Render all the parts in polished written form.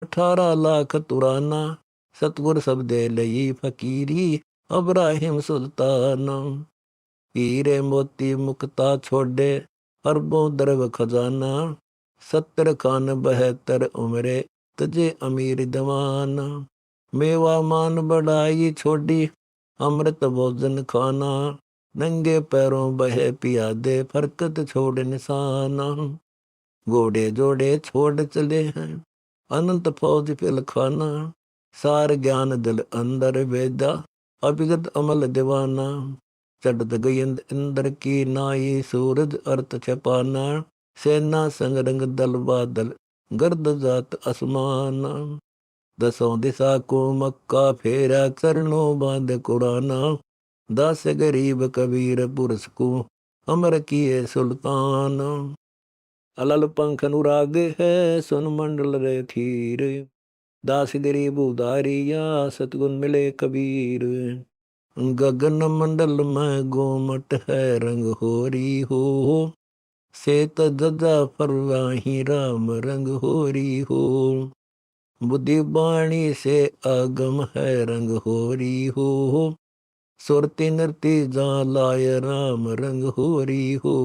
18 लाख तुराना, सतगुर सब दे लई फकीरी, अब्राहिम सुल्ताना। हीरे मोती मुक्ता छोड़े, अरबों द्रव खजाना, 70 खान 72 उम्रे, तजे अमीर दीवाना। मेवा मान बढ़ाई छोड़ी, अमृत भोजन खाना, नंगे पैरों बहे पियादे, फरकत छोड़ निशाना। घोड़े जोड़े छोड़ चले हैं, अनंत फौज फिल खाना, सार ज्ञान दिल अंदर वेदा, अभिगत अमल दीवाना। चढ़त गई इंद्र की नाई, सूरज अर्थ छपाना, सेना संग रंग दल बादल, गर्द जात आसमाना। दसों दिशा को मक्का फेरा, चरणों बांध कुराना, दास गरीब कबीर पुरस को, अमर किए सुल्तान। अलल पंख अनुराग है, सुन मंडल रे थीर, दास गरीब उदारिया, सतगुन मिले कबीर। गगन मंडल में गोमट है रंग होरी हो, सेत जजा फरवाही राम रंग होरी हो। बुद्धि बाणी से आगम है रंग होरी हो, सुरति नृति जा लाय राम रंग होरी हो।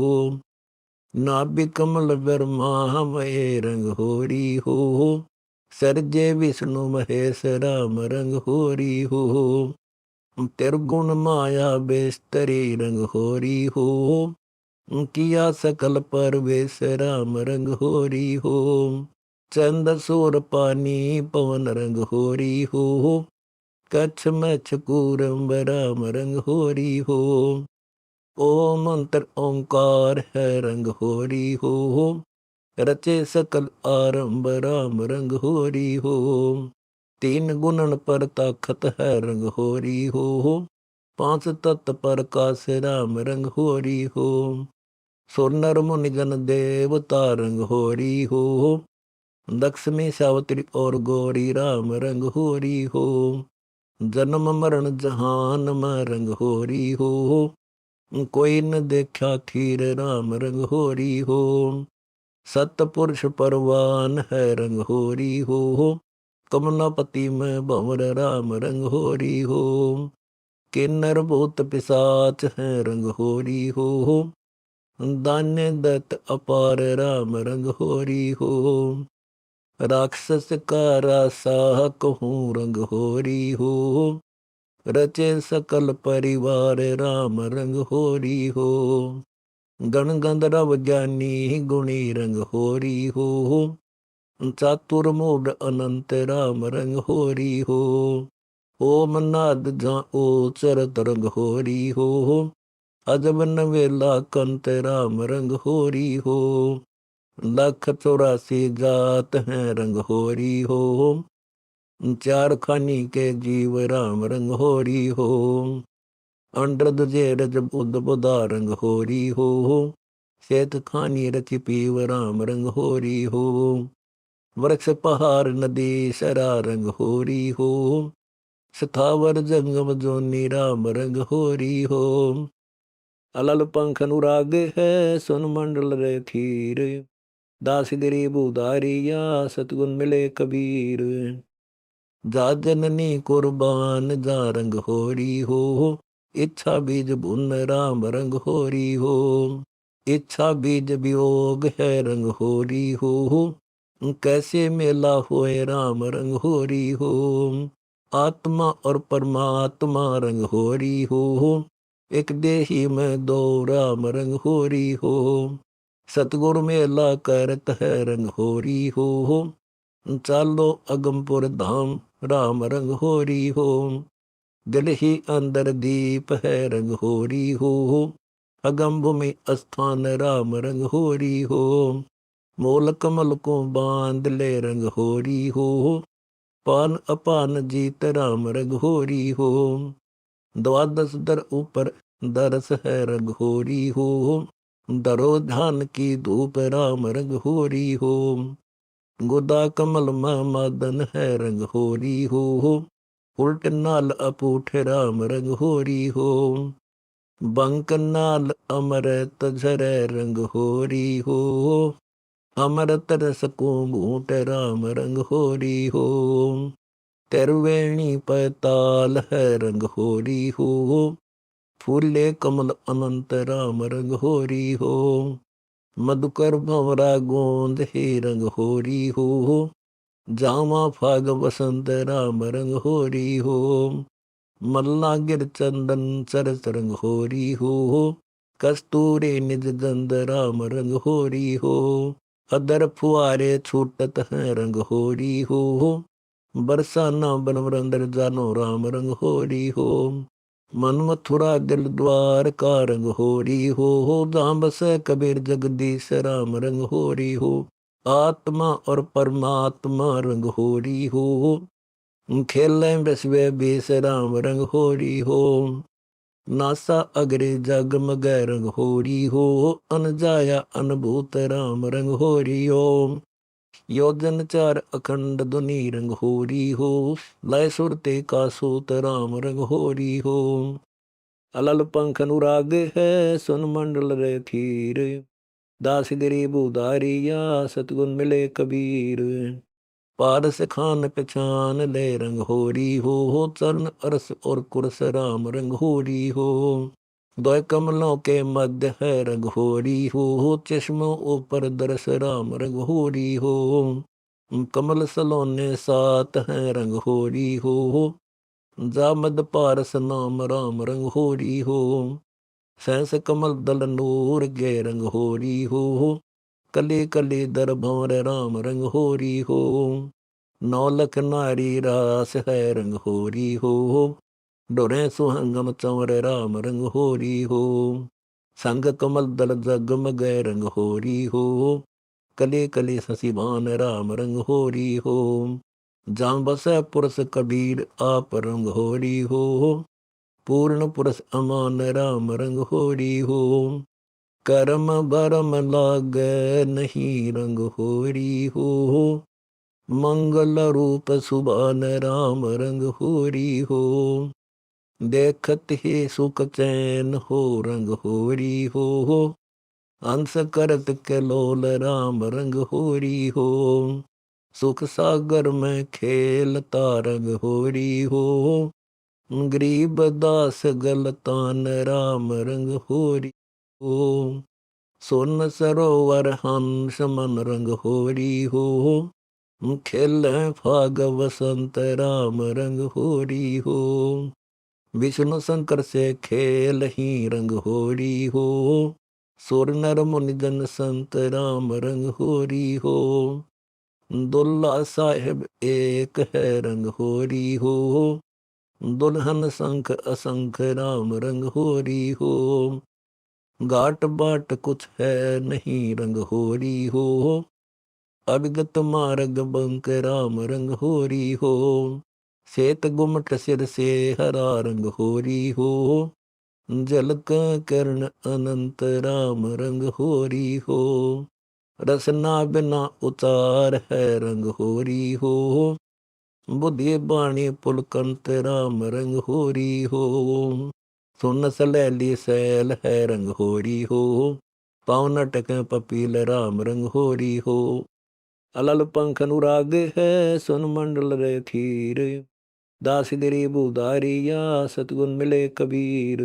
नाभि कमल ब्रह्मामय रंग होरी हो, सरजे विष्णु महेश राम रंग होरी हो। तिरगुण माया बेस्तरी रंग होरी हो, किया सकल परवेश राम रंग होरी हो। चंद सूर पानी पवन रंग होरी हो, कच्छ मच्छ कूरम राम रंग होरी हो। ओम मंत्र ओंकार है रंग होरी हो, रचे सकल आरंभ राम रंग होरी हो। तीन गुणन पर ताकत है रंग होरी हो, 5 तत्व पर काश राम रंग होरी हो। सुरनर मुनि जन देवता रंग होरी हो, लक्ष्मी सावित्री और गौरी राम रंग होरी हो। जन्म मरण जहान में रंग होरी हो, कोई न देखा थीर राम रंग होरी हो। सतपुरुष परवान है रंग होरी हो, कमलापति में भंवर राम रंग होरी हो। किन्नर भूत पिशाच है रंग होरी हो, दान्य दत्त अपार राम रंग होरी हो। राक्षस का रासा कहूँ रंग होरी हो, रचे सकल परिवार राम रंग होरी हो। गण गंधर्व ज्ञानी गुणी रंग होरी हो, चातुर मूड अनंत राम रंग होरी हो। ओम नाद जा ओचर तरंग होरी हो, अजब नवेला कंत राम रंग होरी हो। 184 जात हैं रंग होरी हो, 4 खानी के जीव राम रंग होरी हो। अंडरद जेरज बुद्ध बुधा रंग होरी हो, शेत खानी रचि पीव राम रंग होरी हो। वृक्ष पहाड़ नदी सरा रंग होरी हो, स्थावर जंगम जोनी राम रंग होरी हो। अलल पंख अनुराग है, सुन मंडल रे थीर, दास गरीब उदारिया, सतगुन मिले कबीर। जा जननी कुर्बान जा रंग होरी हो, इच्छा बीज भुन राम रंग होरी हो। इच्छा बीज वियोग है रंग होरी हो, कैसे मेला होए राम रंग होरी हो। आत्मा और परमात्मा रंग होरी हो, एक देही में 2 राम रंग होरी हो। सतगुरु मेला करत है रंग होरी हो, चालो अगमपुर धाम राम रंग होरी हो। दिल ही अंदर दीप है रंग होरी हो, अगम भूमि स्थान राम रंग होरी हो। मोल कमल को बांध ले रंग होरी हो, पान अपान जीत राम रंग होरी हो। 12 दर ऊपर दरस है रंग होरी हो, दरो ध्यान की धूप राम रंग होरी हो। गोदा कमल में मदन है रंग होरी हो, उल्ट नाल अपूठ राम रंग होरी हो। बंक नाल अमृत झरे रंग होरी हो, अमृत रस को बूट राम रंग होरी हो। तिरवेणी पैताल है रंग होरी हो। फूले कमल अनंत राम रंग होरी हो। मधुकर भंवरा गोंद हे रंग होरी हो। जामा फाग बसंत राम रंग होरी हो। मल्ला गिर चंदन सरस रंग होरी हो। कस्तूरे निज गंध राम रंग होरी हो। अदर फुआरे छूटत है रंग होरी हो। बरसाना बन वरंदर जानो राम रंग होरी हो। मन मथुरा दिल द्वार का रंग होरी हो। जहाँ बसे कबीर जगदीश राम रंग होरी हो। आत्मा और परमात्मा रंग होरी हो। खेलें बसवे बेस राम रंग होरी हो। नासा अग्रे जगमग रंग होरी हो। अनजाया अनभूत राम रंग होरी हो। योजन चार अखंड दुनी रंग होरी हो। लय सुरते का सूत राम रंग होरी हो। अलल पंख अनुराग है सुन मंडल रे खीर। दास गरीब उदारिया सतगुण मिले कबीर। पारस खान पहचान ले रंग होरी हो। चरण अरस और कुरस राम रंग होरी हो। द्वय कमलों के मध्य है रंग होरी हो। चश्मों ऊपर दरस राम रंग होरी हो। कमल सलोने सात है रंग होरी हो। जामद पारस नाम राम रंग होरी हो। सहस कमल दल नूर गे रंग होरी हो। कली कली दर भंवर राम रंग होरी हो। नौलख नारी रास है रंग होरी हो। डोरे सुहंगम चंवर राम रंग होरी हो। संग कमल दल जगमग रंग होरी हो। कली कली शशिभान राम रंग होरी हो। जाम बस पुरुष कबीर आप रंग होरी हो। पूर्ण पुरुष अमान राम रंग होरी हो। कर्म बरम लाग नहीं रंग होरी हो। मंगल रूप सुबान राम रंग होरी हो। देखत ही सुख चैन हो रंग होरी हो। अंश करत के लोल राम रंग होरी हो। सुख सागर में खेलता रंग होरी हो। गरीब दास गलतान राम रंग होरी हो। सोन सरोवर हंस मन रंग होरी हो। खेल फाग वसंत राम रंग होरी हो। विष्णु शंकर से खेल ही रंग होरी हो। सुर नर मुनि जन संत राम रंग होरी हो। दुल्ला साहेब एक है रंग होरी हो। दुल्हन शंख असंख राम रंग होरी हो। घाट बाट कुछ है नहीं रंग होरी हो। अविगत मार्ग बंक राम रंग होरी हो। श्वेत गुमट सिर से हरा रंग होरी हो। जल का कर्ण अनंत राम रंग होरी हो। रसना बिना उतार है रंग होरी हो। बुद्धि बाणी पुलकंत राम रंग होरी हो। सुन सलैली सैल है रंग होरी हो। पावन टक पपील राम रंग होरी हो। अलल पंख अनुराग है सुन मंडल रे खीर। दास गरीब उदारिया सतगुण मिले कबीर।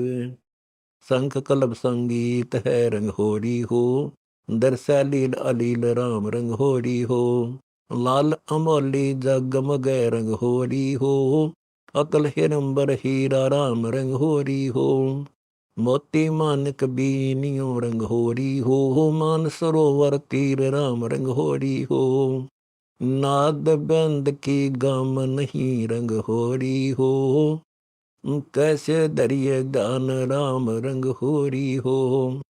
शंख कलब संगीत है रंग होरी हो। दरसा लील अलील राम रंग होरी हो। लाल अमोली जगमग रंग होरी हो। अकल हिरंबर हीरा राम रंग होरी हो। मोती मानक बीनियो रंग होरी हो। मान सरोवर तीर राम रंग होरी हो। नाद बंद की गम नहीं रंग होरी हो। कैसे दरिये दान राम रंग होरी हो।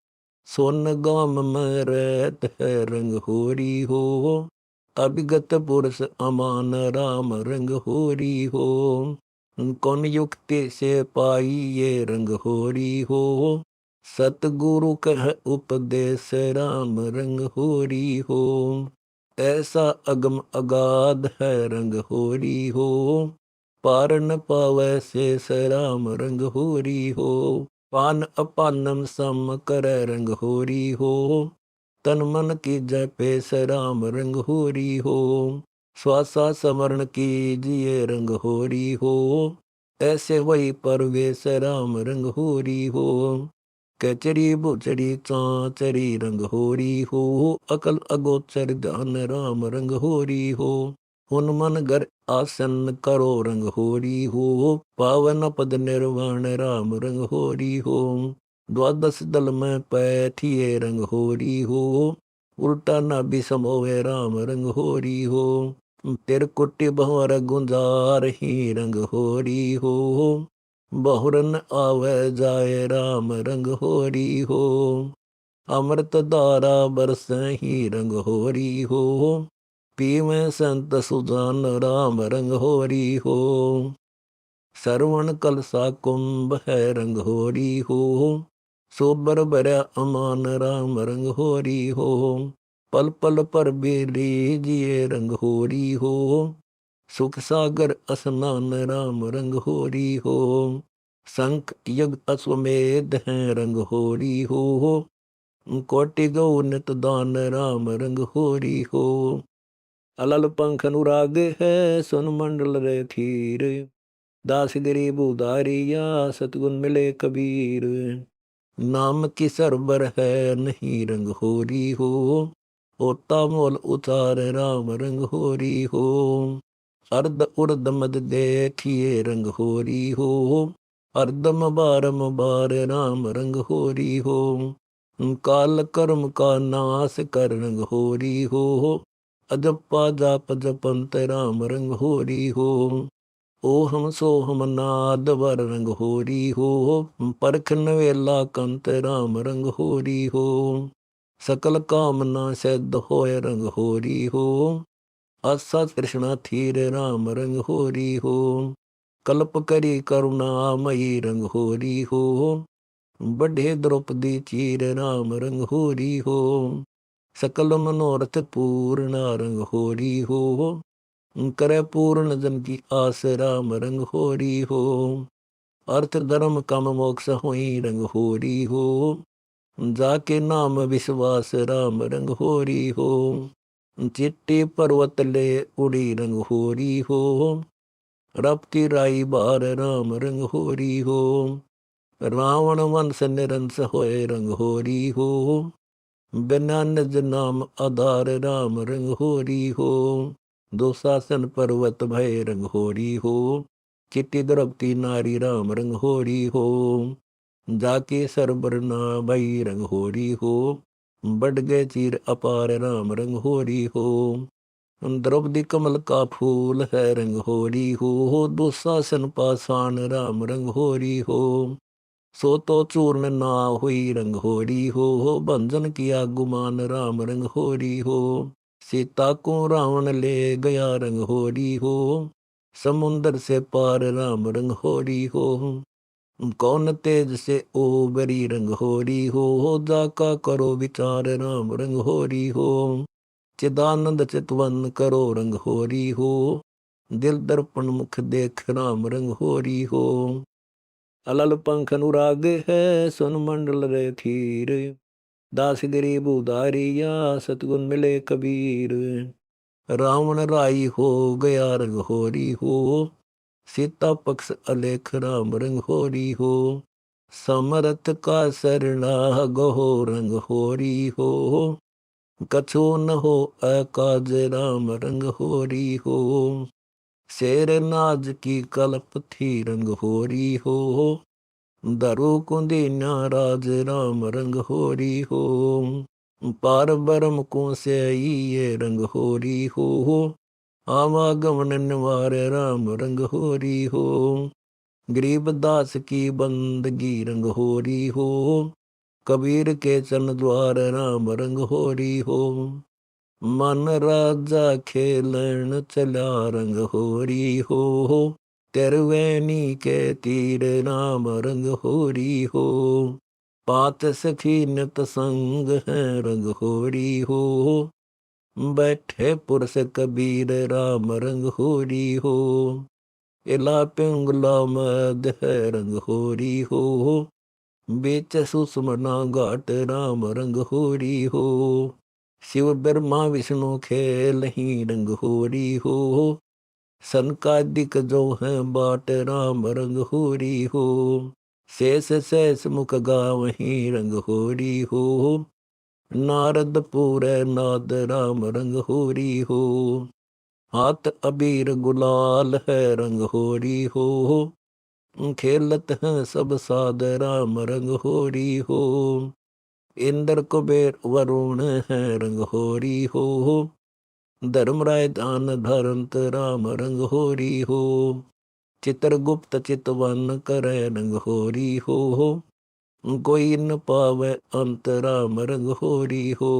सोन गाम में रहत है रंग होरी हो। अभिगत पुरुष अमान राम रंग होरी हो। कौन युक्ति से पाई ये रंग होरी हो। सतगुरु कह उपदेश राम रंग होरी हो। ऐसा अगम अगाध है रंग होरी हो। पार न पावै शेष राम रंग होरी हो। पान अपानम सम कर रंग होरी हो। तन मन की जय पेश राम रंग होरी हो। श्वासा समरण की जिये रंग होरी हो। ऐसे वही परवेश राम रंग होरी हो। कचरी बुचरी चाचरी रंग होरी हो। अकल अगोचर ध्यान राम रंग होरी हो। हुन मन घर आसन करो रंग होरी हो। पावन पद निर्वाण राम रंग होरी हो। द्वादश दल में पैठिए रंग होरी हो। उल्टा ना बिसमोवे राम रंग होरी हो। तिरकुटी भंवर गुंजार ही रंग होरी हो। बहुरन आवे जाए राम रंग होरी हो। अमृत धारा बरस ही रंग होरी हो। पीवे संत सुजान राम रंग होरी हो। सरवण कलसा कुंभ है रंग होरी हो। सोबर बरया अमान राम रंग होरी हो। पल पल पर बेली जिये रंग होरी हो। सुख सागर स्नान राम रंग होरी हो। शंख यज्ञ अश्वमेध हैं रंग होरी हो। कोटि गौ नित दान राम रंग होरी हो। अलल पंख अनुराग है सुन मंडल रे थीर। दास गरीब उदारिया सतगुण मिले कबीर। नाम की सरबर है नहीं रंग होरी हो। होता मोल उतार राम रंग होरी हो। अर्ध उर्द मद देखिए रंग होरी हो। अर्दम बारम बार राम रंग होरी हो। काल कर्म का नाश कर रंग होरी हो। अजपा जाप जपंत राम रंग होरी हो। ओहम सोहम नाद वर रंग होरी हो। परख नवेला कंत राम रंग होरी हो। सकल कामना सिद्ध होय रंग होरी हो। आसा कृष्णा थीर राम रंग होरी हो। कल्प करी करुणामयी रंग होरी हो। बढ़े द्रौपदी चीर राम रंग होरी हो। सकल मनोरथ पूर्ण रंग होरी हो। करे पूर्ण जन की आस राम रंग होरी हो। अर्थ धर्म काम मोक्ष होई रंग होरी हो। जाके नाम विश्वास राम रंग होरी हो। चिट्टी पर्वत ले उड़ी रंग होरी हो। रपती राई बार राम रंग होरी हो। रावण वंश निरंस होए रंग होरी हो। बिना निज नाम आधार राम रंग होरी हो। दुशासन पर्वत भय रंग होरी हो। चिट्टी द्रवती नारी राम रंग होरी हो। जाके सरबर ना भई रंग होरी हो। बढ़ गए चीर अपार राम रंग होरी हो। द्रौपदी कमल का फूल है रंग होरी हो। दुशासन पाषाण राम रंग होरी हो। सो तो चूर्ण ना हुई रंग होरी हो। भंजन किया गुमान राम रंग होरी हो। सीता को रावण ले गया रंग होरी हो। समुंदर से पार राम रंग होरी हो। कौन तेज से ओबरी रंग होरी हो। जाका करो विचार राम रंग होरी हो। चिदानंद चितवन करो रंग होरी हो। दिल दर्पण मुख देख राम रंग होरी हो। अलल पंख अनुराग है सुन मंडल रे थीर। दास गरीब उदारिया सतगुण मिले कबीर। रावण राई हो गया रंग होरी हो। सीता पक्ष अलेख राम रंग होरी हो। समरथ का सरना गहो रंग होरी हो। कछु न हो अकाज राम रंग होरी हो। शेर नाज की कल्प थी रंग होरी हो। दरु कुंदी नाराज राम रंग होरी हो। पार बरम को से ये रंग होरी हो। आवागमन निवार राम रंग होरी हो। गरीब दास की बंदगी रंग होरी हो। कबीर के चरण द्वार राम रंग होरी हो। मन राजा खेलन चला रंग होरी हो। तिरवैनी के तीर राम रंग होरी हो। पात सखी नित संग है रंग होरी हो। बैठे पुरुष कबीर राम रंग होरी हो। इला पिंगला मद है रंग होरी हो। बेच सुषमना घाट राम रंग होरी हो। शिव ब्रह्मा विष्णु खेलही रंग होरी हो। सनकादिक जो है बाट राम रंग होरी हो। शेष शेष मुख गावही रंग होरी हो। नारद पूरे नाद राम रंग होरी हो। हाथ अबीर गुलाल है रंग होरी हो। खेलत हैं सब साद राम रंग होरी हो। इंद्र कुबेर वरुण है रंग होरी हो। धर्मराय दान धरंत राम रंग होरी हो। चित्रगुप्त चितवन करे रंग होरी हो। कोई न पावे अंत राम रंग होरी हो।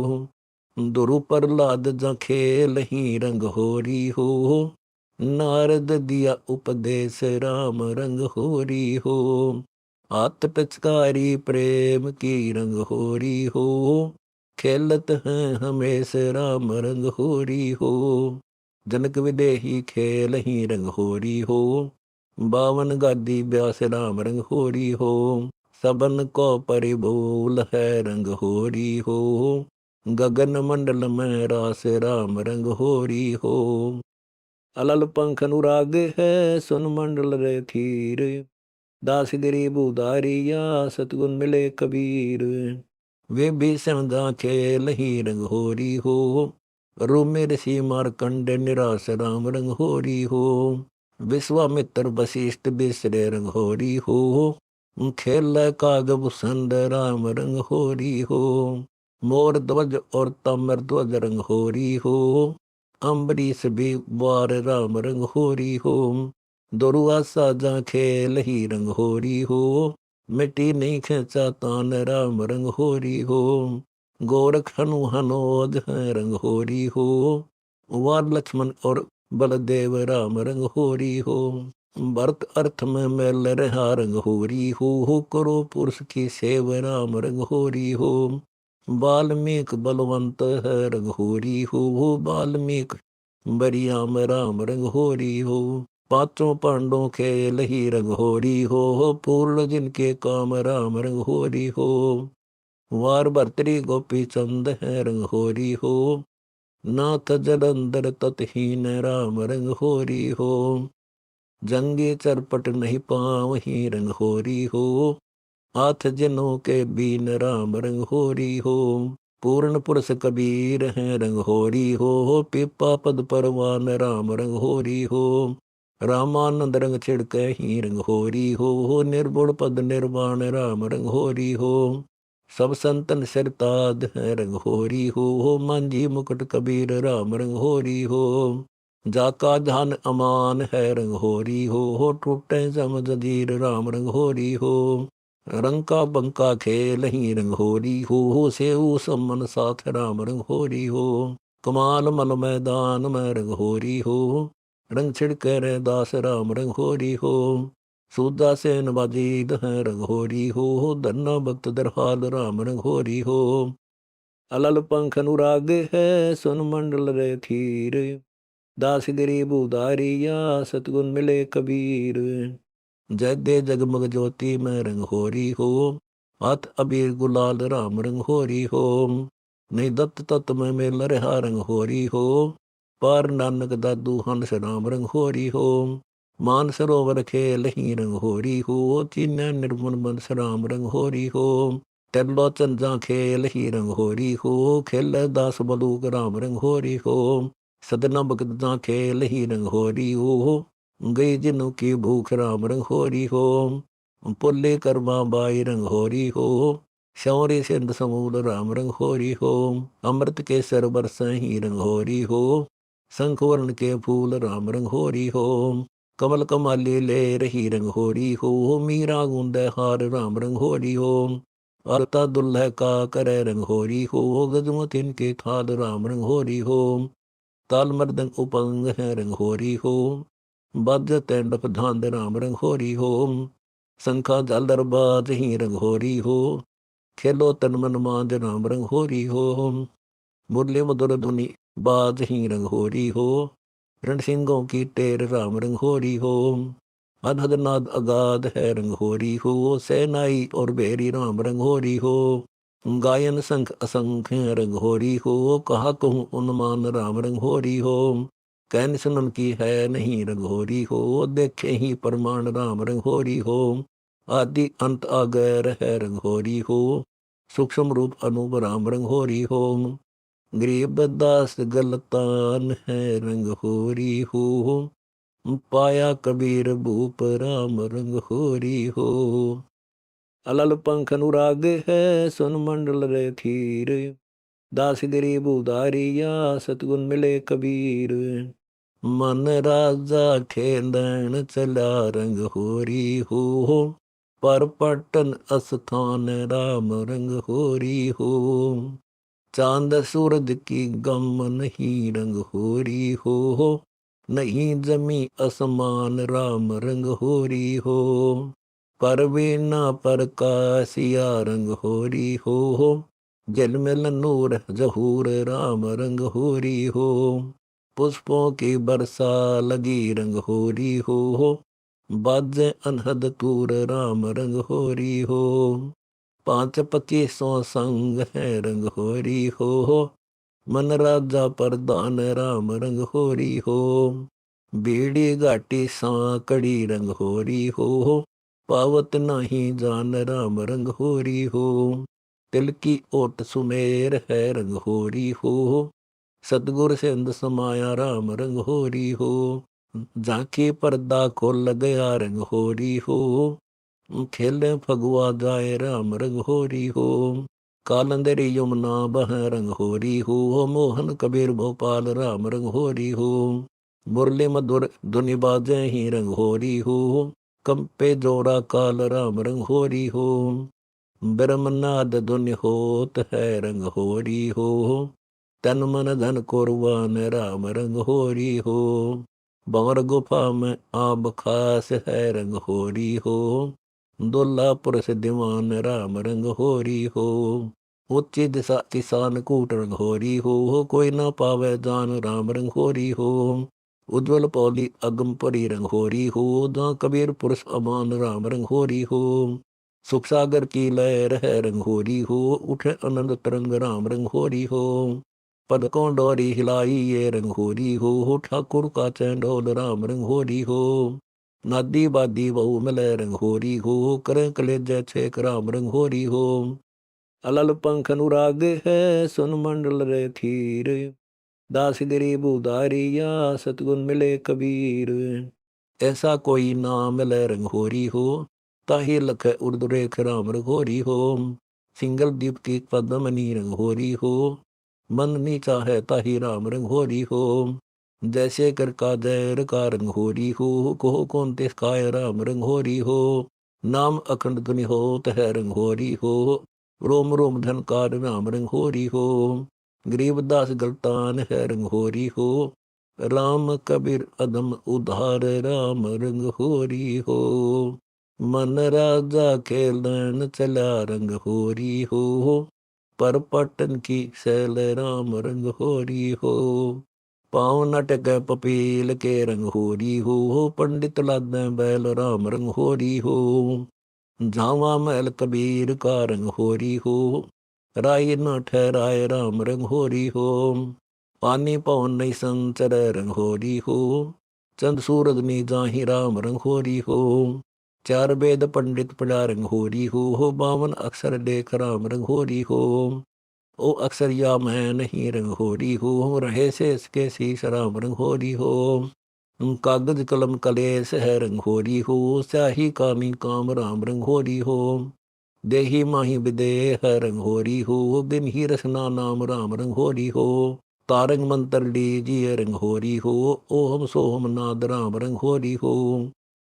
दुरु प्रहलाद जा खेल ही रंग होरी हो। नारद दिया उपदेश राम रंग होरी हो। हाथ टचकारी प्रेम की रंग होरी हो। खेलत हैं हमेश राम रंग होरी हो। जनक विदेही खेल ही रंग होरी हो। बावन गादी व्यास राम रंग होरी हो। सबन को परिभूल है रंग होरी हो। गगन मंडल में रास राम रंग होरी हो। अलल पंख अनुराग है सुन मंडल रे थीर। दास गिरी बुधारिया सतगुण मिले कबीर। वे भी समझा खेल ही रंग होरी हो। रूमे ऋषि मारकंड निराश राम रंग होरी हो। विश्वामित्र वशिष्ठ बिसरे रंग होरी हो। खेल काग भूषण राम रंग होरी हो। मोर ध्वज और ताम्र ध्वज रंग होरी हो। अम्बरीश भी बार राम रंग होरी हो। दुरुआ साजा खेल ही रंग होरी हो। मिट्टी नहीं खेचा तान राम रंग होरी हो। गोरख हनु हनोद है रंग होरी हो। वार लक्ष्मण और बलदेव राम रंग होरी हो। भरत अर्थ में मैल रहा रंग होरी हो। करो पुरुष की सेव राम रंग होरी हो। वाल्मीक बलवंत है रंग होरी हो। वाल्मीक बरियाम राम रंग होरी हो। पांचों पांडों खेल ही रंग होरी हो। पूर्ण जिनके काम राम रंग होरी हो। वार भर्तरी गोपी चंद है रंग होरी हो। नाथ जलंधर ततहीन राम रंग होरी हो। जंगे चरपट नहीं पाँव ही रंग होरी हो। हाथ जिनों के बीन राम रंग होरी हो। पूर्ण पुरुष कबीर है रंग होरी हो। पिपा पद परवान राम रंग होरी हो। रामानंद रंग छिड़के ही रंग होरी हो। निर्गुण पद निर्वाण राम रंग होरी हो। सब संतन सिरताद है रंग होरी हो। मांझी मुकुट कबीर राम रंग होरी हो। जाका ध्यान अमान है रंग होरी हो। टूटे जम जदीर राम रंग होरी हो। रंग का बंका खेल ही रंग होरी हो। सेऊ सम्मन साथ राम रंग होरी हो। कमाल मल मैदान में रंग होरी हो। रंग छिड़के रे दास राम रंग होरी हो। सूदा सेन बाजीद है रंग होरी हो। धन्ना भक्त दरहाल राम रंग होरी हो। अलल पंख अनुराग है सुन मंडल रे थीर। दास गिरी बुधारिया सतगुण मिले कबीर। जय दे जगमग ज्योति में रंग होरी हो। हाथ अबीर गुलाल राम रंग होरी हो। नहीं दत्त तत्व में मेल रहा रंग होरी हो। पार नानक दादू हंस राम रंग होरी हो। मान सरोवर खेल ही रंग होरी हो। चीन निर्मल बंस राम रंग होरी हो। त्रिलोचन जा खेल ही रंग होरी हो। खेल दास बलूक राम रंग होरी हो। सदना भगत जा खेल ही रंग होरी हो। गई जिनों की भूख राम रंग होरी हो। पुल्ले कर्मा बाई रंग होरी हो। शौर्य सिंध समूल राम रंग होरी हो। अमृत के सर बरस ही रंग होरी हो। शंख वर्ण के फूल राम रंग होरी हो। कमल कमाली ले रही रंग होरी हो। मीरा गुंद हार राम रंग होरी हो। अलता दुल्ह का करे रंग होरी हो। गजमतिन के थाल राम रंग होरी हो। ताल मृदंग उपंग है रंग होरी हो। बाध्य तैंडप धांध राम रंग होरी हो। शंखा झालर बाज ही रंग होरी हो। खेलो तन मन मांझ राम रंग होरी हो। मुरली मधुर धुनि बाज ही रंग होरी हो। रण सिंहों की टेर राम रंग होरी हो। अनहद नाद अगाध है रंग होरी हो, सेनाई और बेरी राम रंग होरी हो। गायन संख असंख्य रंग होरी हो, कहा कहूँ उन्मान राम रंग होरी हो। कैन सुनन की है नहीं रंग होरी हो, देखे ही प्रमाण राम रंग होरी हो। आदि अंत आगैर है रंग होरी हो, सूक्ष्म रूप अनूप राम रंग होरी हो। गरीब दास गलतान है रंग होरी हो, पाया कबीर भूप राम रंग होरी हो। अलल पंख अनुराग है, सुन मंडल रे थीर। दास गरीब उदारिया, सतगुण मिले कबीर। मन राजा खेलन चला रंग होरी हो, पर पटन अस्थान राम रंग होरी हो। चांद सूरज की गम नहीं रंग होरी हो, नहीं जमी असमान राम रंग होरी हो। परवीना प्रकाशिया रंग होरी हो, जलमल नूर जहूर राम रंग होरी हो। पुष्पों की बरसा लगी रंग होरी हो, बाजे अनहद तूर राम रंग होरी हो। 5-25 संग है रंग होरी हो, मन राजा प्रधान राम रंग होरी हो। बीड़ी घाटी सांकड़ी रंग होरी हो, पावत नहीं जान राम रंग होरी हो। तिल की ओट सुमेर है रंग होरी हो, सतगुर सिंध समाया राम रंग होरी हो। झांकी पर्दा खोल गया रंग होरी हो, खेले फगुआ जाए राम रंग होरी हो। कालंदरी यमुना बह रंग होरी हो, मोहन कबीर भोपाल राम रंग होरी हो। मुरली मधुर धुनि बाजे ही रंग होरी हो, कंपे जोरा काल राम रंग होरी हो। ब्रह्मनाद धुनि होत है रंग होरी हो, तन मन धन कुर्बान राम रंग होरी हो। भंवर गुफा में आब खास है रंग होरी हो, दुल्ला पुरुष दीवान राम रंग होरी हो। उच्च दिशा किसान कूट रंग होरी हो, कोई न पावे जान राम रंग होरी हो। उज्ज्वल पौली अगम परी रंग होरी हो, जहाँ कबीर पुरुष अमान राम रंग होरी हो। सुख सागर की लहर है रंग होरी हो, उठे आनंद तरंग राम रंग होरी हो। पदकों डोरी हिलाई ये रंग होरी हो, ठाकुर का चैंडोल राम रंग होरी हो। नादी बादी बहु मिले रंग होरी हो, करें कलेजे छेक राम रंग होरी हो। अलल पंख अनुराग है, सुन मंडल रे थीर। दास गरीब उदारिया, सतगुण मिले कबीर। ऐसा कोई ना मिले रंग होरी हो, ताहि लख उर्द रेख राम रंग होरी हो। सिंगल दीप की पद्मनी रंग होरी हो, मन नीचा है ताहि राम रंग होरी हो। जैसे कर का जैर का रंग होरी हो, कोह कौन तिसकाय राम रंग होरी हो। नाम अखंड धुनि होत है रंग होरी हो, रोम रोम धनकार राम रंग होरी हो। गरीबदास गलतान है रंग होरी हो, राम कबीर अदम उधार राम रंग होरी हो। मन राजा खेलन चला रंग होरी हो, पर पटन की शैल राम रंग होरी हो। पाँव नटक पपील के रंग होरी हो, पंडित लादें बैल राम रंग होरी हो। झावा महल कबीर का रंग होरी हो, राय न ठहराए राम रंग होरी हो। पानी पवन नहीं संचर रंग होरी हो, चंद सूरज नी जाहि राम रंग होरी हो। 4 वेद पंडित पढ़ा रंग होरी हो, 52 अक्षर लेख राम रंग होरी हो। ओ अक्षर या मैं नहीं रंग होरी हो, रहे से इसके शीश राम रंग होरी हो। कागज कलम कलेस है रंग होरी हो, स्याही कामी काम राम रंग होरी हो। देही माही विदेह है रंग होरी हो, दिन ही रसना नाम राम रंग होरी हो। तारंग मंत्र लीजिए रंग होरी हो, ओम सोम नाद राम रंग होरी हो।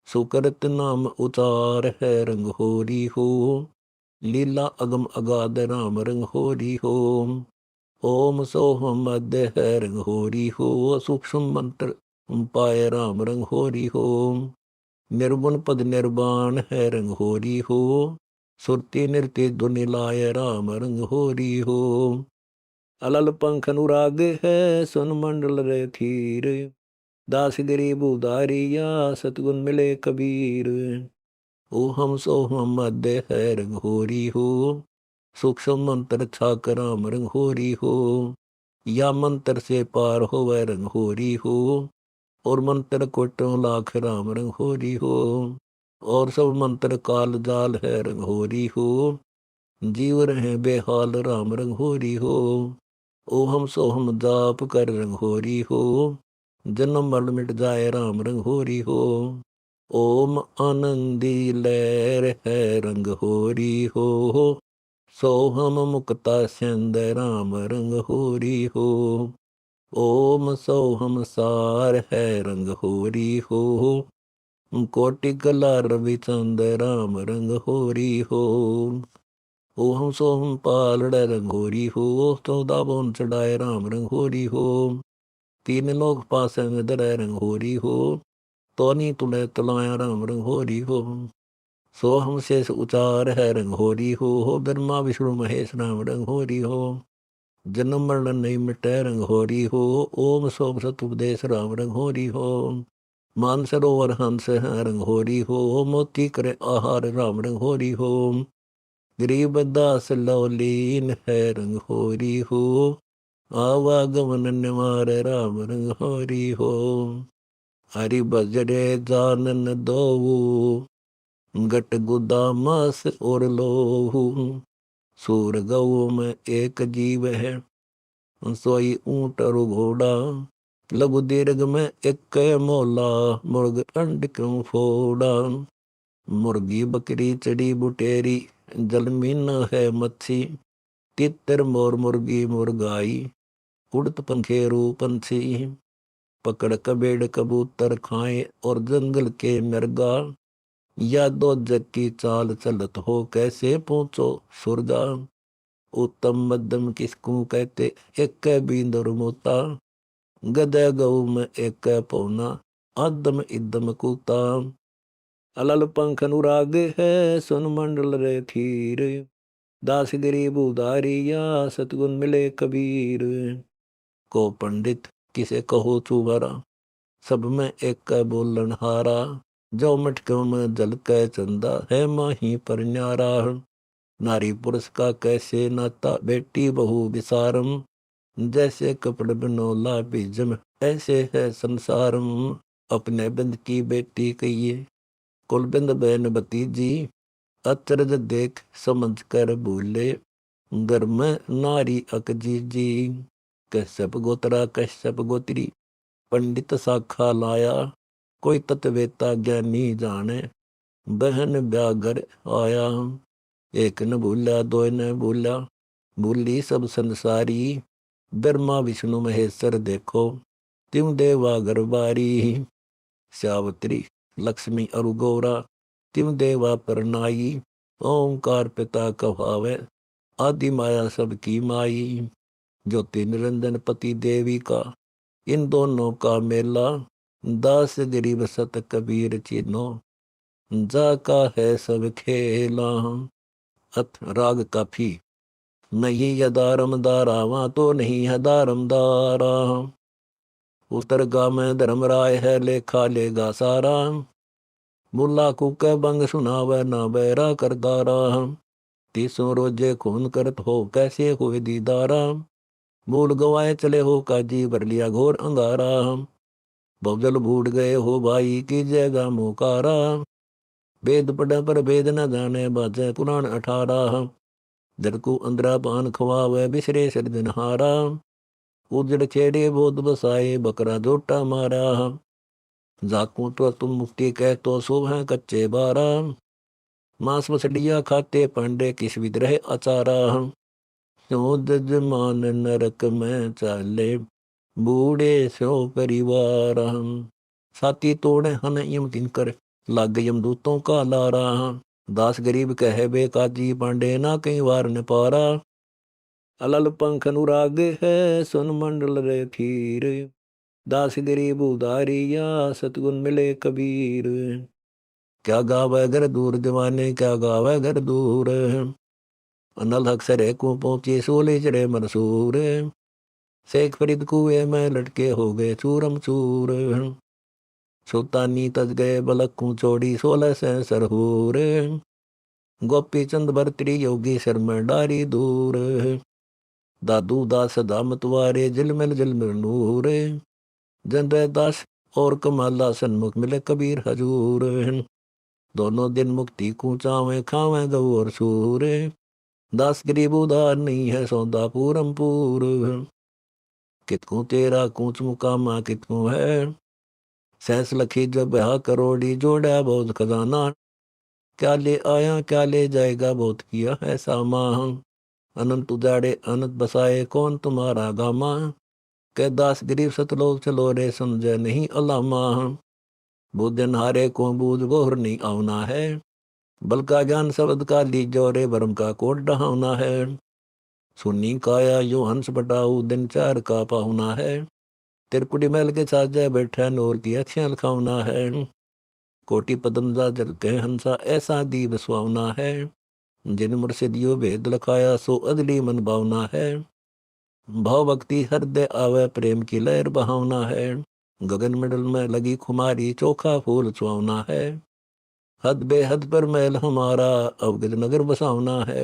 सुकृत नाम उतार है रंग होरी हो, लीला अगम अगाध राम रंग होरी हो। ओम सोहम मध्य है रंग होरी हो, सूक्ष्म मंत्र पाए राम रंग होरी हो। निर्गुण पद निर्वाण है रंग होरी हो, सुरती नृत्य धुनि लाय राम रंग होरी हो। अलल पंख अनुराग है, सुन मंडल रे थीर। दास गरीब उदारिया सतगुण मिले कबीर। ओ हम सो हम मध्य है रंगोरी हो, सूक्ष्म मंत्र छाक राम रंगोरी हो। या मंत्र से पार हो वह रंगोरी हो, और मंत्र कोटों लाख राम रंगोरी हो। और सब मंत्र काल जाल है रंगोरी हो, जीव रहे बेहाल राम रंगोरी हो। ओ हम सो हम जाप कर रंगोरी हो, जन्म मरण मिट जाए राम रंगोरी हो। ओम आनंदी लहर है रंग होरी हो, सोहम मुक्ता सिंध राम रंग होरी हो। ओम सोहम सार है रंग होरी हो, कोटि कला रवि चंद राम रंग होरी हो। ओहम सोहम पालड़ रंग होरी हो, चौदह बोन चढ़ाए राम रंग होरी हो। तीन लोग पास दर रंग होरी हो, तोनी तुले तलाया राम रंग होरी हो। सो हम शेष उचार है रंग होरी हो, ब्रह्मा विष्णु महेश राम रंग होरी हो। जन्म मरण नहीं मिटे रंग होरी हो, ओम सोम सत उपदेश राम रंग होरी हो। मान सरोवर हंस है रंग होरी हो, मोती करे आहार राम रंग होरी हो। गरीब दास लौलीन है रंग होरी हो, आवागमन निवार राम रंग होरी हो। हरि बजरे जानन दोऊ, गट गुदामस और लोहू। सूर गऊ में एक जीव है, सोई ऊंट और घोड़ा। लघु दीर्घ में एक मोला, मुर्ग अंड क्यों फोड़ा। मुर्गी बकरी चढ़ी बुटेरी, जलमीन है मच्छी। तितर मोर मुर्गी मुर्गाई, उड़त पंखेरु पंछी। पकड़ कबेड़ कबूतर खाए, और जंगल के मृगा। या दो जग की चाल चलत हो, कैसे पहुंचो सुरगा। उत्तम मध्यम किसको कहते, एक बींदर मोता। गदय गऊ में एक पौना, आदम इदम कूता। अलल पंख अनुराग है, सुन मंडल रे थीर। दास गरीब उदारिया सतगुण मिले कबीर। को पंडित किसे कहो चुबारा, सब में एक बोलन हारा। जो मटकों में जल कै चंदा, है माही पर न्यारा। नारी पुरुष का कैसे नाता, बेटी बहू विसारम। जैसे कपड़ बनोला बीजम, ऐसे है संसारम। अपने बिंद की बेटी कहिए, कुलबिंद बहन भतीजी। अचरज देख समझ कर भूले, घर में नारी अकजी जी। कश्यप गोत्रा कश्यप गोत्री, पंडित शाखा लाया। कोई तत्वेता ज्ञानी जाने, बहन ब्यागर आया। एक न भूला दो न भूला, भूली सब संसारी। ब्रह्मा विष्णु महेश्वर देखो, त्यों देवा गरबारी। सावित्री लक्ष्मी अरु गौरा, त्यों देवा परनाई। ओंकार पिता कहावे, आदि माया सबकी माई। ज्योति निरंजन पति देवी का, इन दोनों का मेला। दास गरीब सत कबीर चिन्हो, जाका है सब खेला। अथ राग काफी। नहीं है दारम दारा, वहाँ तो नहीं है दारम दारा। उत्तर गा में धर्मराय है, लेखा लेगा सारा। मुल्ला कुक बंग सुनावे, ना बैरा करदारा। तीसों रोजे खून करत हो, कैसे हुए दीदारा। भूल गवाए चले हो, काजी भर लिया घोर अंगारा। बहुजल भूल गए हो, भाई की जगह मोकारा। वेद पढ़े पर वेद न जाने, बाजे पुराण 18। जरकू अंदरा पान खवावे, बिसरे सिर दिन हारा। उजड़ छेड़े बोध बसाए, बकरा जोटा मारा। जाकू तो तुम मुक्ति कह, तो शुभ है कच्चे बारा। मांस मछलियाँ खाते पांडे, किस विद्रह अचारा। जजमान नरक में चाले, बूढ़े सो परिवार। साथी तोड़े हन यम किनकर, लाग यमदूतों का लारा। दास गरीब कहे बे काजी, पांडे ना कई वार न पारा। अलल पंख अनुराग है, सुन मंडल रे खीर। दास गरीब उदारिया सतगुण मिले कबीर। क्या गावे घर दूर दीवाने, क्या गावे घर दूर। अनल अक्सर को पहुंचे, सोले चढ़े मनसूर। शेख फरीद कुएं में लटके हो गए चूरम चूर। सुल्तानी तज गए बलक्कू चोड़ी 16 से सरहूर। गोपी चंद भरतरी योगी सिर में डारी दूर। दादू दास दामत वारे जिलमिल नूर। जनरय दास और कमाला सन्मुख मिले कबीर हजूर। दोनों दिन मुक्ति कूचावे खावे गऊ और सूर। दास गरीब उदार नहीं है सौदा पूरम पूर। कितकू तेरा कूच मुकामा कितकू है। सैंस लखी जब हा करोड़ी जोड़ा बहुत खजाना। क्या ले आया क्या ले जाएगा बहुत किया है सामा। अनंत उजाड़े अनंत बसाए कौन तुम्हारा गामा। कै दास गरीब सतलोक चलो रे समझे नहीं अलामा। बुद्धन हारे को बूझ गोहर नहीं आना है। बल का ज्ञान शब्द का लीजो रे भरम का कोट डहावना है। सुनी काया यो हंस बटाऊ दिन चार का पाहुना है। तिरकुटी महल के साजे बैठे नूर की अखियां लखावना है। कोटि पदम जा जल के हंसा ऐसा दीप सुहावना है। जिन मुर्शिदियो भेद लखाया सो अदली मन भावना है। भाव भक्ति हृदय आवे प्रेम की लहर बहावना है। गगन मंडल में लगी खुमारी चोखा फूल सुहावना है। हद बेहद पर महल हमारा अवगत नगर बसावना है।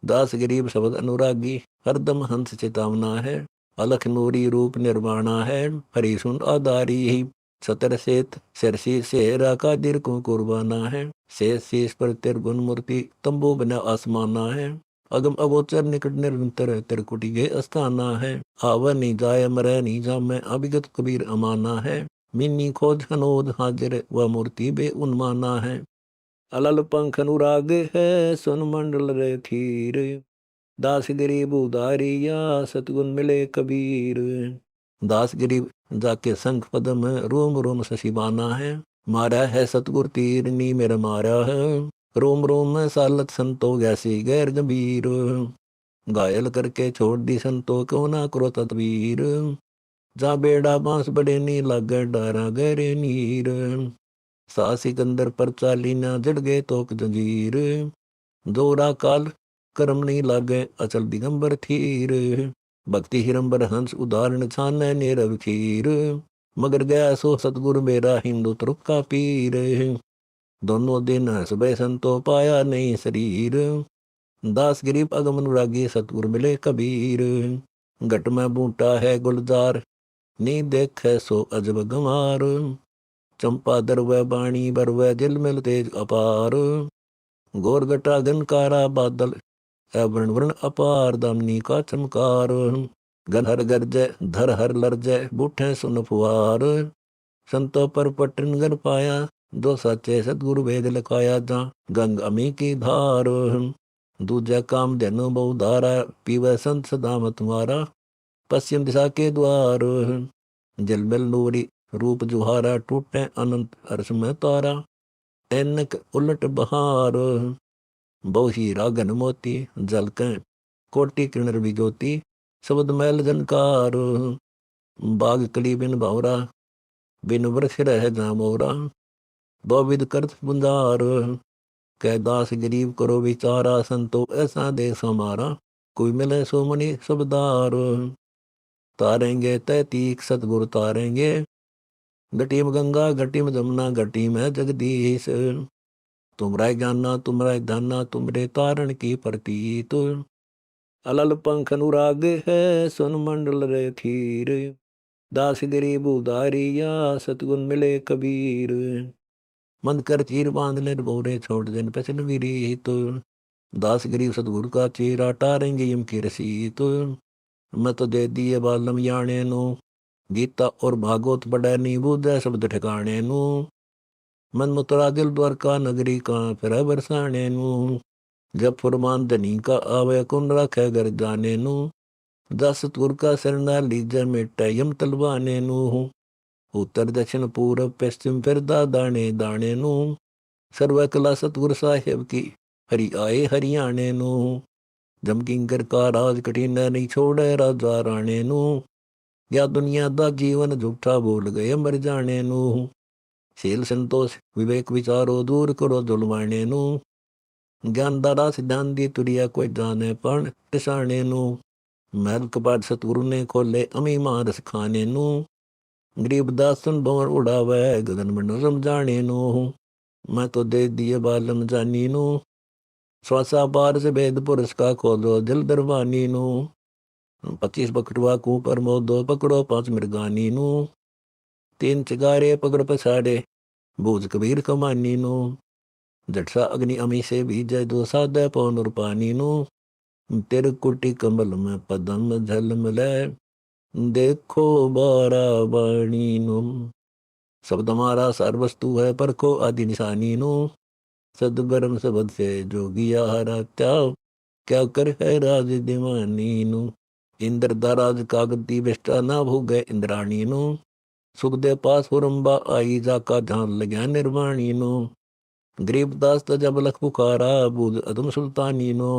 दास गरीब शब्द अनुरागी हरदम हंस चेतावना है। अलख नूरी रूप निर्वाणा है। हरि सुन आधारी ही सतर सेत सरसी सेहरा का दिर को कुर्बाना है। शेष शीश पर तिरगुन मूर्ति तंबू बना आसमाना है। अगम अगोचर निकट निरंतर तिरकुटी के अस्थाना है। आव नहीं जाय मरे नहीं जामे अभिगत कबीर अमाना है। मिन्नी खोज हनोद हाजिर व मूर्ति बे उन्माना है। अलल पंख अनुराग है सुन मंडल रे थीर। दास गरीब उदारिया सतगुण मिले कबीर। दास गरीब जाके संख पदम रोम रोम शशिबाना है। मारा है सतगुर तीर नी मेरा मारा है। रोम रोम में सालत संतो गैसी गैर गंभीर। घायल करके छोड़ दी संतो को ना करो तदबीर। जा बेड़ा बांस बड़े नी लागे डारा गहरे नीर। सा सिकंदर पर चाली ना जड़ गए तोक जंजीर। जोरा काल कर्म नहीं लागे अचल दिगंबर थीर। भक्ति हिरंबर हंस उदाहरण छाने नीरव खीर। मगर गया सो सतगुरु मेरा हिंदू तुर्क का पीर। दोनों दिन सुबह संतो पाया नहीं शरीर। दास गरीब अगम अनुरागी सतगुरु मिले कबीर। घट में बूटा है गुलजार नी देखे सो अजब गंवार। चंपा दरवै बाणी बरवै दिल मिल तेज अपार। गोर घटा घनकारा बादल वर्ण वर्ण अपार दामनी का चमकार। गन हर गरजय धर हर लरजय बूठे सुन फुहार। संतो पर पटन गर पाया दो सच्चे सतगुरु भेद लखाया जा गंग अमी की धार। दूजा काम धनु बहु धारा पीवे संत सदाम तुम्हारा। पश्चिम दिशा के द्वार जलबल नूरी रूप जुहारा टूटे अनंत हर्ष में तारा। एनक उलट बहार बहु हीरा घन मोती जलके कोटि किरण विजोती। शब्द मैल जनकार बाग कली बिन भौरा बिन वृक्ष रह जा मोरा। बहुविध करत बुंदार कै दास गरीब करो विचारा। संतो ऐसा देश हमारा कोई मिले सो मणि सबदार। तारेंगे तैतीक सतगुरु तारेंगे। घटी में गंगा घटी में जमुना घटी में जगदीश। तुमरा ज्ञाना तुमरा ध्याना तुमरे तारण की प्रतीत। अलल पंख अनुराग है सुन मंडल रे थीर। दास गरीब उदारिया सतगुण मिले कबीर। मन कर चीर बांध ले बोरे छोड़ देन पैसन वीरी तो। दास गरीब सतगुरु का चीरा टारेंगे यम की रसी तो। मैं तो दे दिए बालम याने नु। गीता और भागवत बड़ा नी बुझे शब्द ठिकाने नु। मन मुतरा दिल द्वारका नगरी का फिर बरसाने नु। जब फुरमान धनी का आवे कुन रखे घर जाने नु। दस तुर का सरना लीजे मिटे यम तलवाने नु। उत्तर दक्षिण पूर्व पश्चिम फिर दाने दाने नु। सर्व कला सतगुरु साहेब की हरि आए हरियाणे नु। जमकिंकर का राज कठिन नहीं छोड़े राजा राणे नु। या दुनिया दा जीवन झूठा बोल गए मर जाने नु। शील संतोष विवेक विचारो दूर करो जुलवाने नु। ज्ञान दारा सिद्धांत दी तुरिया कोई जाने पण टिसाने नु। महल कपाट सतगुरु ने खोले अमी मारस खाने नू। गरीबदास सुन भंवर उड़ावे गगन मंडल समझाने नो। मैं तो दे दिए बालम जानी नू। श्वासा पार से भेद पुरुष का खोलो दिल दरबानी नू। 25 बकटवा कू पर मोदो पकड़ो 5 मृगानी नू। 3 चिगारे पकड़ पछाड़े बूझ कबीर कमानी नू। जटसा अग्नि अमी से भीजे दो सादे पौन और पानी नू। तेरे कुटी कमल में पदम झलमले देखो बारा बाणी नु। शब्द हमारा सार वस्तु है पर को आदि निशानी नु। सदगर्म शब्द से जोगिया हरा त्याग क्या कर है राज दीवानी नु। इंद्र दाराज कागती बेष्टा ना भोगे इंद्राणी नु। सुखदेव पास हुरम्बा आई जाका ध्यान लग्या निर्वाणी नु। गरीबदास जब लख पुकारा बूझ अदम सुल्तानी नो।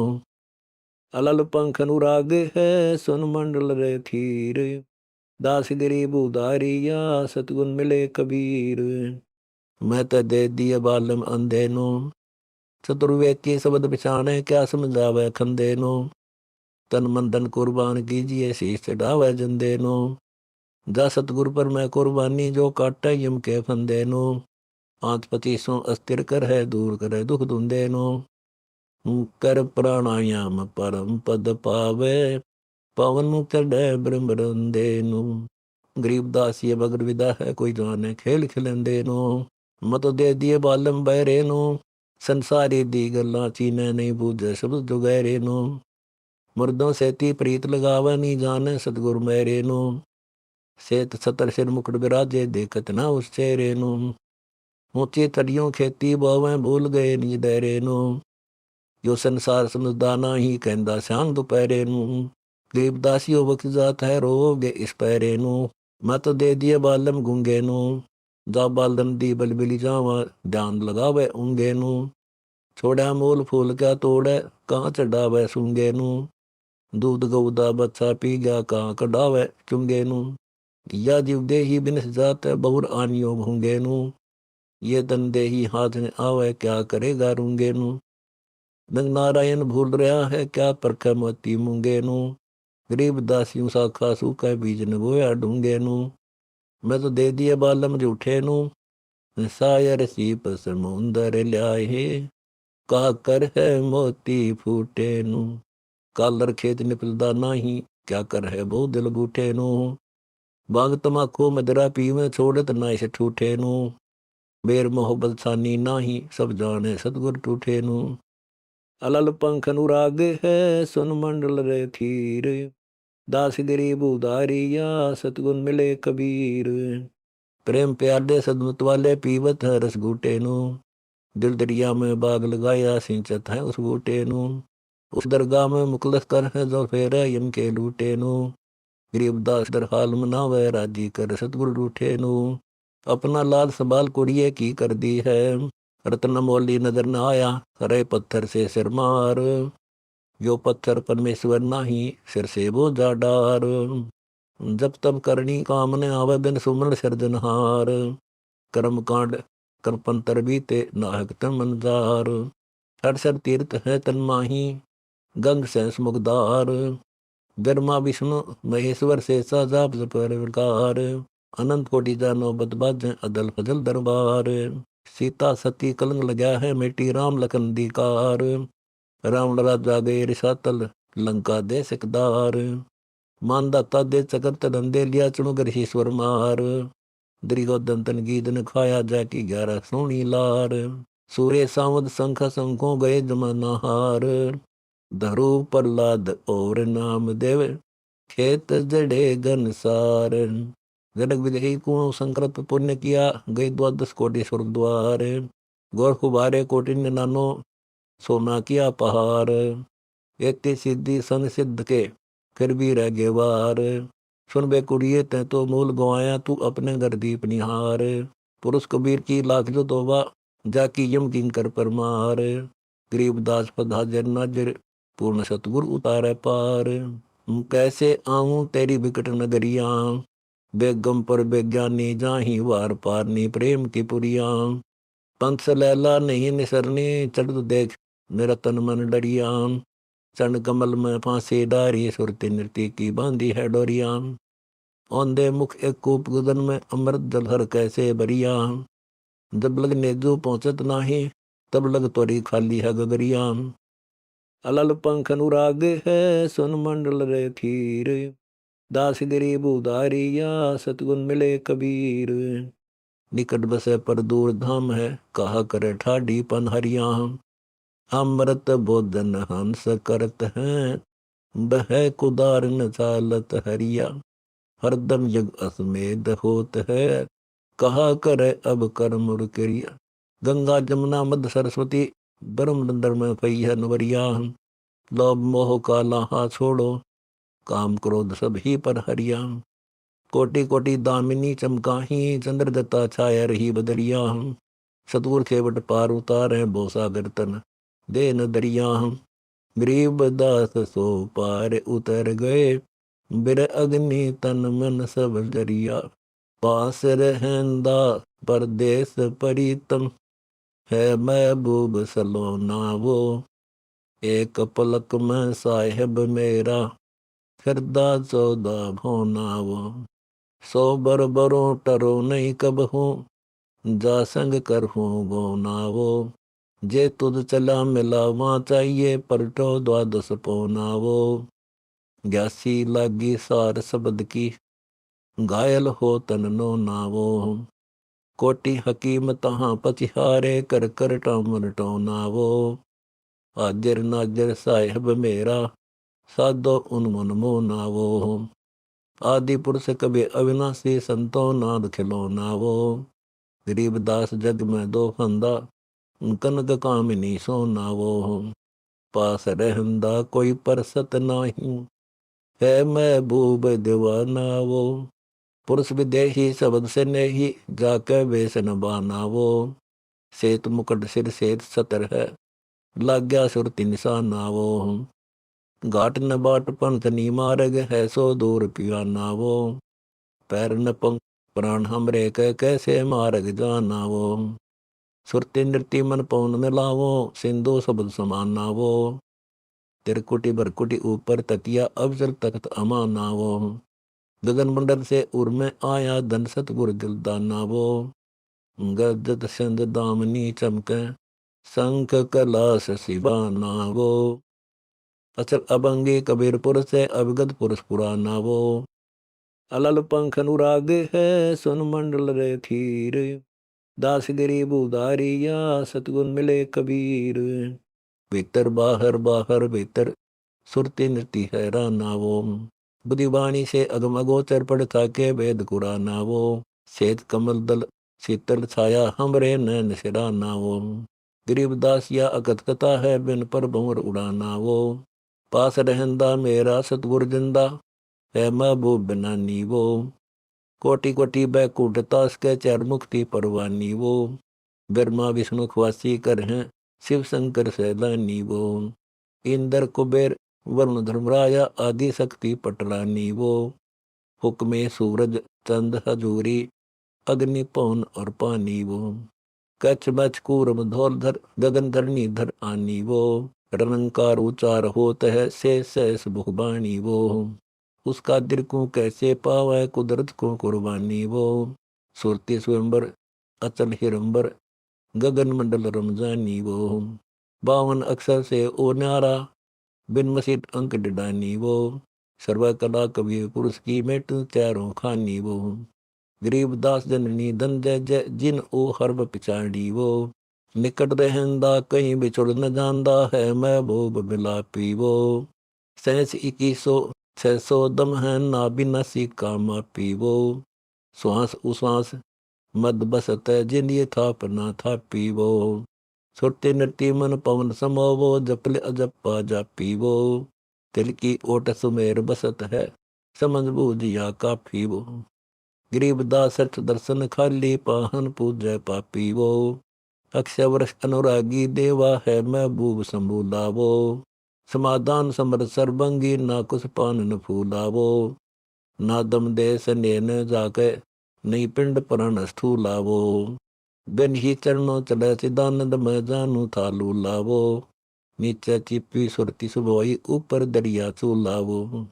अलल पंख अनुराग है सुन मंडल रे थीर। दास गरीब उदारिया सतगुण मिले कबीर। मैं तो दे दिए बालम अंधे नो। चतुर्वेद के शब्द पिछाने क्या समझावे खंदे नो। तन मन धन कुर्बान कीजिए शीश चढ़ावे जंदे नो। जा सतगुरु पर मैं कुर्बानी जो काटे यम के फंदे नो। 5-25 अस्थिर कर है दूर करे दुख धुंदे नो। कर प्राणायाम परम पद पावे पवन चढ़े ब्रह्मरंदे नु। गरीबदास ये बगर विदा है कोई जाने खेल खिलेंदे नो। मत दे दिए बालम बहरे नो। संसारी दी गल्ला चीने नहीं बूझे शब्द जुगैरे नो। मुर्दों से ती प्रीत लगावे नी जाने सतगुरु मेरे नो। सेत सतर सिर मुकुट विराजे देखत ना उस चेहरे नो। ऊंची तड़ियों खेती बोवे भूल गए नी डेरे नो। जो संसार समझदा ही कहंदा सांग दोपहरे नु। गरीबदासियो वक्त जात है रोगे इस पैरे नु। मत दे दिए बालम गुंगे नु। जा बालन दी बलबिली जावा ध्यान लगावे उंगे नु। छोड़ा मूल फूल क्या तोड़े कहाँ चढ़ावे सूंगे नु। दूध गौदा बच्चा पी गया कहाँ कढ़ावे चुंगे नु। या जीव दे ही बिनस जात है बहुर आनियो भूंगे नु। ये तन दे ही हाथ में आवे क्या करेगा रूंगे नु। नंग नारायण भूल रहा है क्या परख मोती मूंगे नु। गरीब दासियों साखा सूखा बीज न बोया ढूंगे नु। मैं तो दे दिए बालम झूठे नु। सायर सीप समुंदर ल्याहे का कर है मोती फूटे नु। कालर खेत निपलदा नाही क्या कर है बहु दिल बूठे नु। बांग तमाको मदरा पीवे छोड़त नाइस ठूठे नु। बेर मोहब्बत सानी नाही सब जाने सतगुर टूठे नु। अलल पंख अनुराग है सुन मंडल रे थीर। दास गरीब उदारिया सतगुण मिले कबीर। प्रेम प्याले सदमत वाले पीवत है रस घूटे नु। दिल दरिया में बाग लगाया सिंचत है उस बूटे नु। उस दरगाह में मुकलस कर है जो फेर यम के लूटे नु। गरीबदास दर हाल मनावे राजी कर सतगुरु रूठे नु। अपना लाल संभाल कुड़िए की कर दी है। रत्न मोली नजर न आया हरे पत्थर से सिर मार। यो पत्थर परमेश्वर नाही सिर से वो जा डार। जब तब करनी काम ने आवे बिन सुमन सिरजनहार। कर्म कांड कर्पंतर बीते नाहक तन मनजार। हर सर तीर्थ है तन माही गंग सेंस मुगदार। ब्रह्मा विष्णु महेश्वर से साजाब प्रकार। अनंत कोटि जानो बदबाज अदल फजल दरबार। सीता सती कलंग लगा है मिट्टी राम लखन दीकार। राम राजा गए रिसातल लंका दे सिकदार। मानदाता दे चकत धंधे लिया चुणुगर ईश्वर मार। दरिगोदन तन गीदन खाया जाकी 11 सोनी लार। सूर्य सावद संख संखों गए जमाना हार। धरु प्रहलाद और नाम देव खेत जड़े घनसार। जनक विजयी को संकल्प पुण्य किया गई 12 कोटि स्वर्ग द्वार। गौर खुबारे कोटि नानो सोना किया पहाड़। एक सिद्धि सन सिद्ध के फिर भी रह गए वार। सुन बे कुड़िए तै तो मूल गवाया तू अपने घर दीप निहार। पुरुष कबीर की लाख जो तोबा जाकी यम किंकर परमार। गरीबदास पद हाजर नाजर पूर्ण सतगुर उतारे पार। कैसे आऊं तेरी विकट नगरिया बेगम पर बेज्ञानी जाही वार पारनी प्रेम की पुरिया। पंथ लैला नहीं निसरनी चढ़ देख मेरा तन मन डरिया। चरण कमल में फांसी डारी, सुरती नृत्य की बांधी है डोरिया। औंधे मुख एक कूप गुदन में, अमृत जल हर कैसे बरिया। जब लग नेजू पहुंचत नाही, तब लग तोरी खाली है गगरिया। अलल पंख अनुराग है, सुन मंडल रे खीर। दास गरीब उदारिया, सतगुण मिले कबीर। निकट बसे पर दूर धाम है, कहा करे ठाडी पनहरिया। अमृत भोजन हंस करत हैं, बह कुदार न चालत हरिया। हरदम जग असमेध होत है, कहा करे अब कर मुर क्रिया। गंगा जमुना मध्य सरस्वती, ब्रह्मंडर में पई है नवरिया। लोभ मोह का लाहा छोड़ो, काम क्रोध सब ही पर हरिया। कोटि कोटि दामिनी चमकाही, चंद्र दत्ता छाया रही बदरिया। सतगुर खेवट पार उतारे, बो सागर तन दे न दरिया। गरीब दास सो पार उतर गए, बिर अग्नि तन मन सब जरिया। पास रहंदा परदेस परितम, है महबूब सलोना वो। एक पलक में साहेब मेरा, फिरदा 14 भोना वो। 100 बरबरों टरो नहीं कब हूँ, जा संग कर हूँ गो ना वो। जे तुझ चला मिला वहाँ चाहिए, पलटो 12 पौना वो। 81 लागी सार शब्द की, घायल हो तन नो ना वो। कोटि हकीम तहाँ पचिहारे, कर कर टामर टोना वो। हाजिर नाजिर साहिब मेरा, साधो उन्मन मोना वो। आदि पुरुष कभी अविनाशी, संतो नाद खिलौना वो। गरीबदास जग में दो फंदा, कनक कामिनी सोना वो। पास रहंदा कोई परसत नाही, है महबूब दीवाना वो। पुरुष विदेही शब्द से नहीं, जाके वेश न बाना वो। सेत मुकुट सिर सेत सतर है, लाग्या सुरति निशाना वो। घाट न बाट पंथ नी मार्ग है, सो दूर पियाना वो। पैर न पंख प्राण हमरे के, कैसे मार्ग जाना वो। सुरति नृत्य मन पवन में लावो, सिंधु शब्द समाना वो। तिरकुटी बरकुटी ऊपर तकिया, अवसर तख्त अमाना वो। गगन मंडल से उर में आया, धन सतगुर दिलदाना वो। गजत संद दामनी चमके, शंख कलास शिवाना वो। अचल अभंगी कबीर पुरुष है, अविगत पुरुष पुराना वो। अलल पंख अनुराग है, सुन मंडल रे खीर। दास गरीब उदारिया, सतगुण मिले कबीर। भीतर बाहर बाहर भीतर, सुरती नृत्य है राना वो। बुद्धिवाणी से अगम अगोचर, पढ़ थाके वेद कुराना वो। श्वेत कमल दल शीतल छाया, हमरे नैन सिराना वो। गरीबदास या अकथ कथा है, बिन पर भंवर उड़ाना वो। पास रहंदा मेरा सतगुर जिंदा, है महबूब बनानी वो। कोटि कोटि बैकुंठ तास के, चैर मुक्ति परवानी वो। ब्रह्मा विष्णु ख्वासी कर हैं, शिव शंकर सैलानी वो। इंद्र कुबेर वरुण धर्मराया, आदि शक्ति पटरानी वो। हुक्मे सूरज चंद हजूरी, अग्नि पवन और पानी वो। कच्छ बच कूर्म धौलधर, गगन धरनी धर आनी वो। रनंकार उचार होत है, से सहस भुगबानी वो। उसका दिल को कैसे पावे, कुदरत को कुर्बानी वो। सुरती स्वयंबर अचल हिरंबर, गगन मंडल रमजानी वो। 52 अक्षर से ओ न्यारा, बिन मसीत अंक डिडानी वो। सर्व कला कवि पुरुष की मेट, चारों खानी वो। गरीबदास जननी धन जय जय, जिन ओ हर्ब पिछाड़ी वो। निकट रहंदा कहीं बिछुड़ न जानदा, है महबूब बिलापी वो। 2100 600 दम है, ना बिना सिक्का मापी वो। श्वास उश्वास मद बसत, जिन ये थाप ना थापी वो। सुरते नृत्य मन पवन समोवो, जपले अजपा जापी वो। तिल की ओट सुमेर बसत है, समझ बूझिया काफी वो। गरीबदास दर्शन खाली, पाहन पूजय पापी वो। अक्षय वर्ष अनुरागी देवा, है महबूब संबूला वो। समाधान समर सर्वंगी, ना कुछ पान न फूला वो। ना दम देश नैन जाके, नहीं पिंड प्राण स्थूला वो। बिन ही चरणों चले सिदानंद, मैं जानू था लूला वो। नीचे चिपी सुरती सुबोई ऊपर दरिया चूला वो।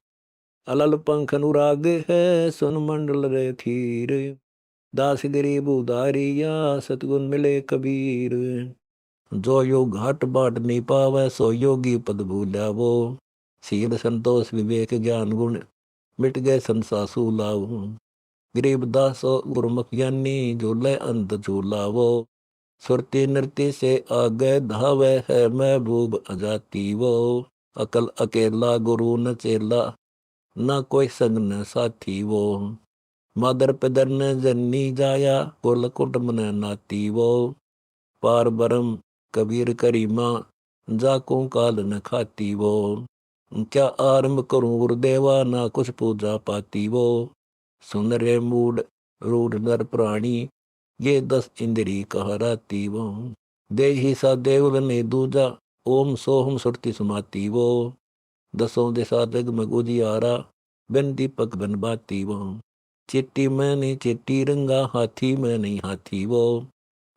अलल पंख अनुराग है सुन मंडल रे थीर, दास गरीब उदारिया सतगुण मिले कबीर। जो योग घाट बाट नहीं पावे सो योगी पद भूला वो, शील संतोष विवेक ज्ञान गुण मिट गए संसासु लाओ। गरीब दास गुरुमुख ज्ञानी झूले अंत झूला वो, सुरती नृत्य से आगे धावे है महबूब अजाती वो। अकल अकेला गुरु न चेला ना कोई संग न साथी वो, मादर पिदर न जन्नी जाया कुल कुटुंब न नाती वो। पार ब्रह्म कबीर करीमा जाको काल न खाती वो, क्या आरंभ करूं गुरुदेवा ना कुछ पूजा पाती वो। सुन रे मूड रूढ़ नर प्राणी ये 10 इंद्री कहराती वो, देही सा देवल ने दूजा ओम सोहम सुरति सुमाती वो। 10 दिशा जगमग उजियारा बिन दीपक बन बाती वो, चिट्टी में नहीं चिट्टी रंगा हाथी में नहीं हाथी वो।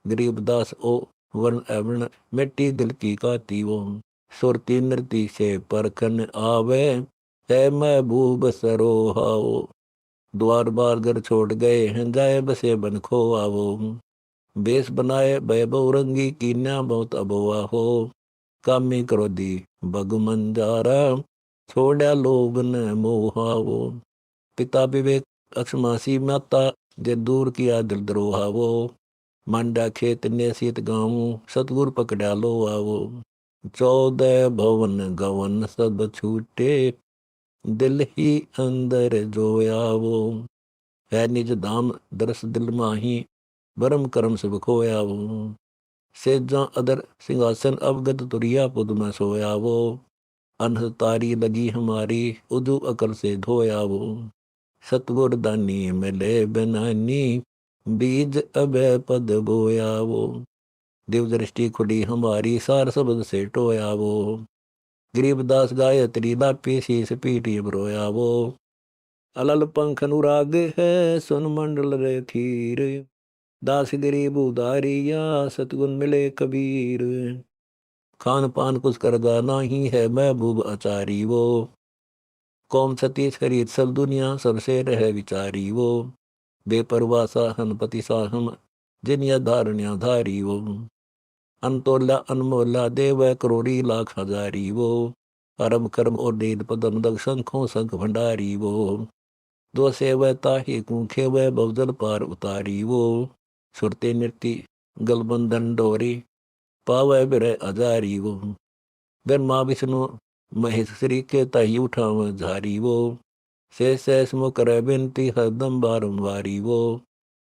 गरीबदास ओ वर्ण अवर्ण मिट्टी दिल की काती वो, सुरती नृति से परखन आवे है महबूब सरोहाओ। द्वार बार घर छोड़ गए हैं जाए बसे बन खो आवो, बेस बनाए वैभव रंगी कीन्या बहुत अबोआ हो। कामी क्रोधी भगमन जारा छोड़ा लोभ न मोहावो, पिता विवेक अक्षमासी माता जे दूर किया दिल द्रोहा वो। मांडा खेत नेसित गाँव सतगुर पकड़ा लो आवो, 14 भवन गवन सब छूटे दिल ही अंदर जोया वो। है निज धाम दरस दिल माही भरम करम सब खोया वो, सेजा अदर सिंहासन अवगत तुरिया पुद में सोया वो। अनह तारी लगी हमारी उदू अकल से धोया वो, सतगुर दानी मिले बनानी बीज अभय पद बोया वो। दिव दृष्टि खुली हमारी सार शब्द से टोया वो, गरीबदास गायत्री लापी शीस पीटी बरोया वो। अलल पंख अनुराग है सुन मंडल रे थीर, दास गरीब उदारिया सतगुण मिले कबीर। खान पान कुछ करदा नहीं है महबूब आचारी वो, कौम सती खरीद सब दुनिया सबसे रह विचारी वो। बेपरवाह साहन पति साहम जिन या धारण्या धारी वो, अनतोला अनमोला देव करोड़ी लाख हजारी वो। परम कर्म और देद पदम दग शंखों शंख भंडारी वो, दो सेव ताही कूखे वह बहुजल पार उतारी वो। सुरते नृति गलबंधन डोरी पावै बिरह अजारी वो, ब्रह्मा विष्णु महेश श्री के तही उठाव झारी वो। शेष मुकर बिनती हरदम बारंबारी वो,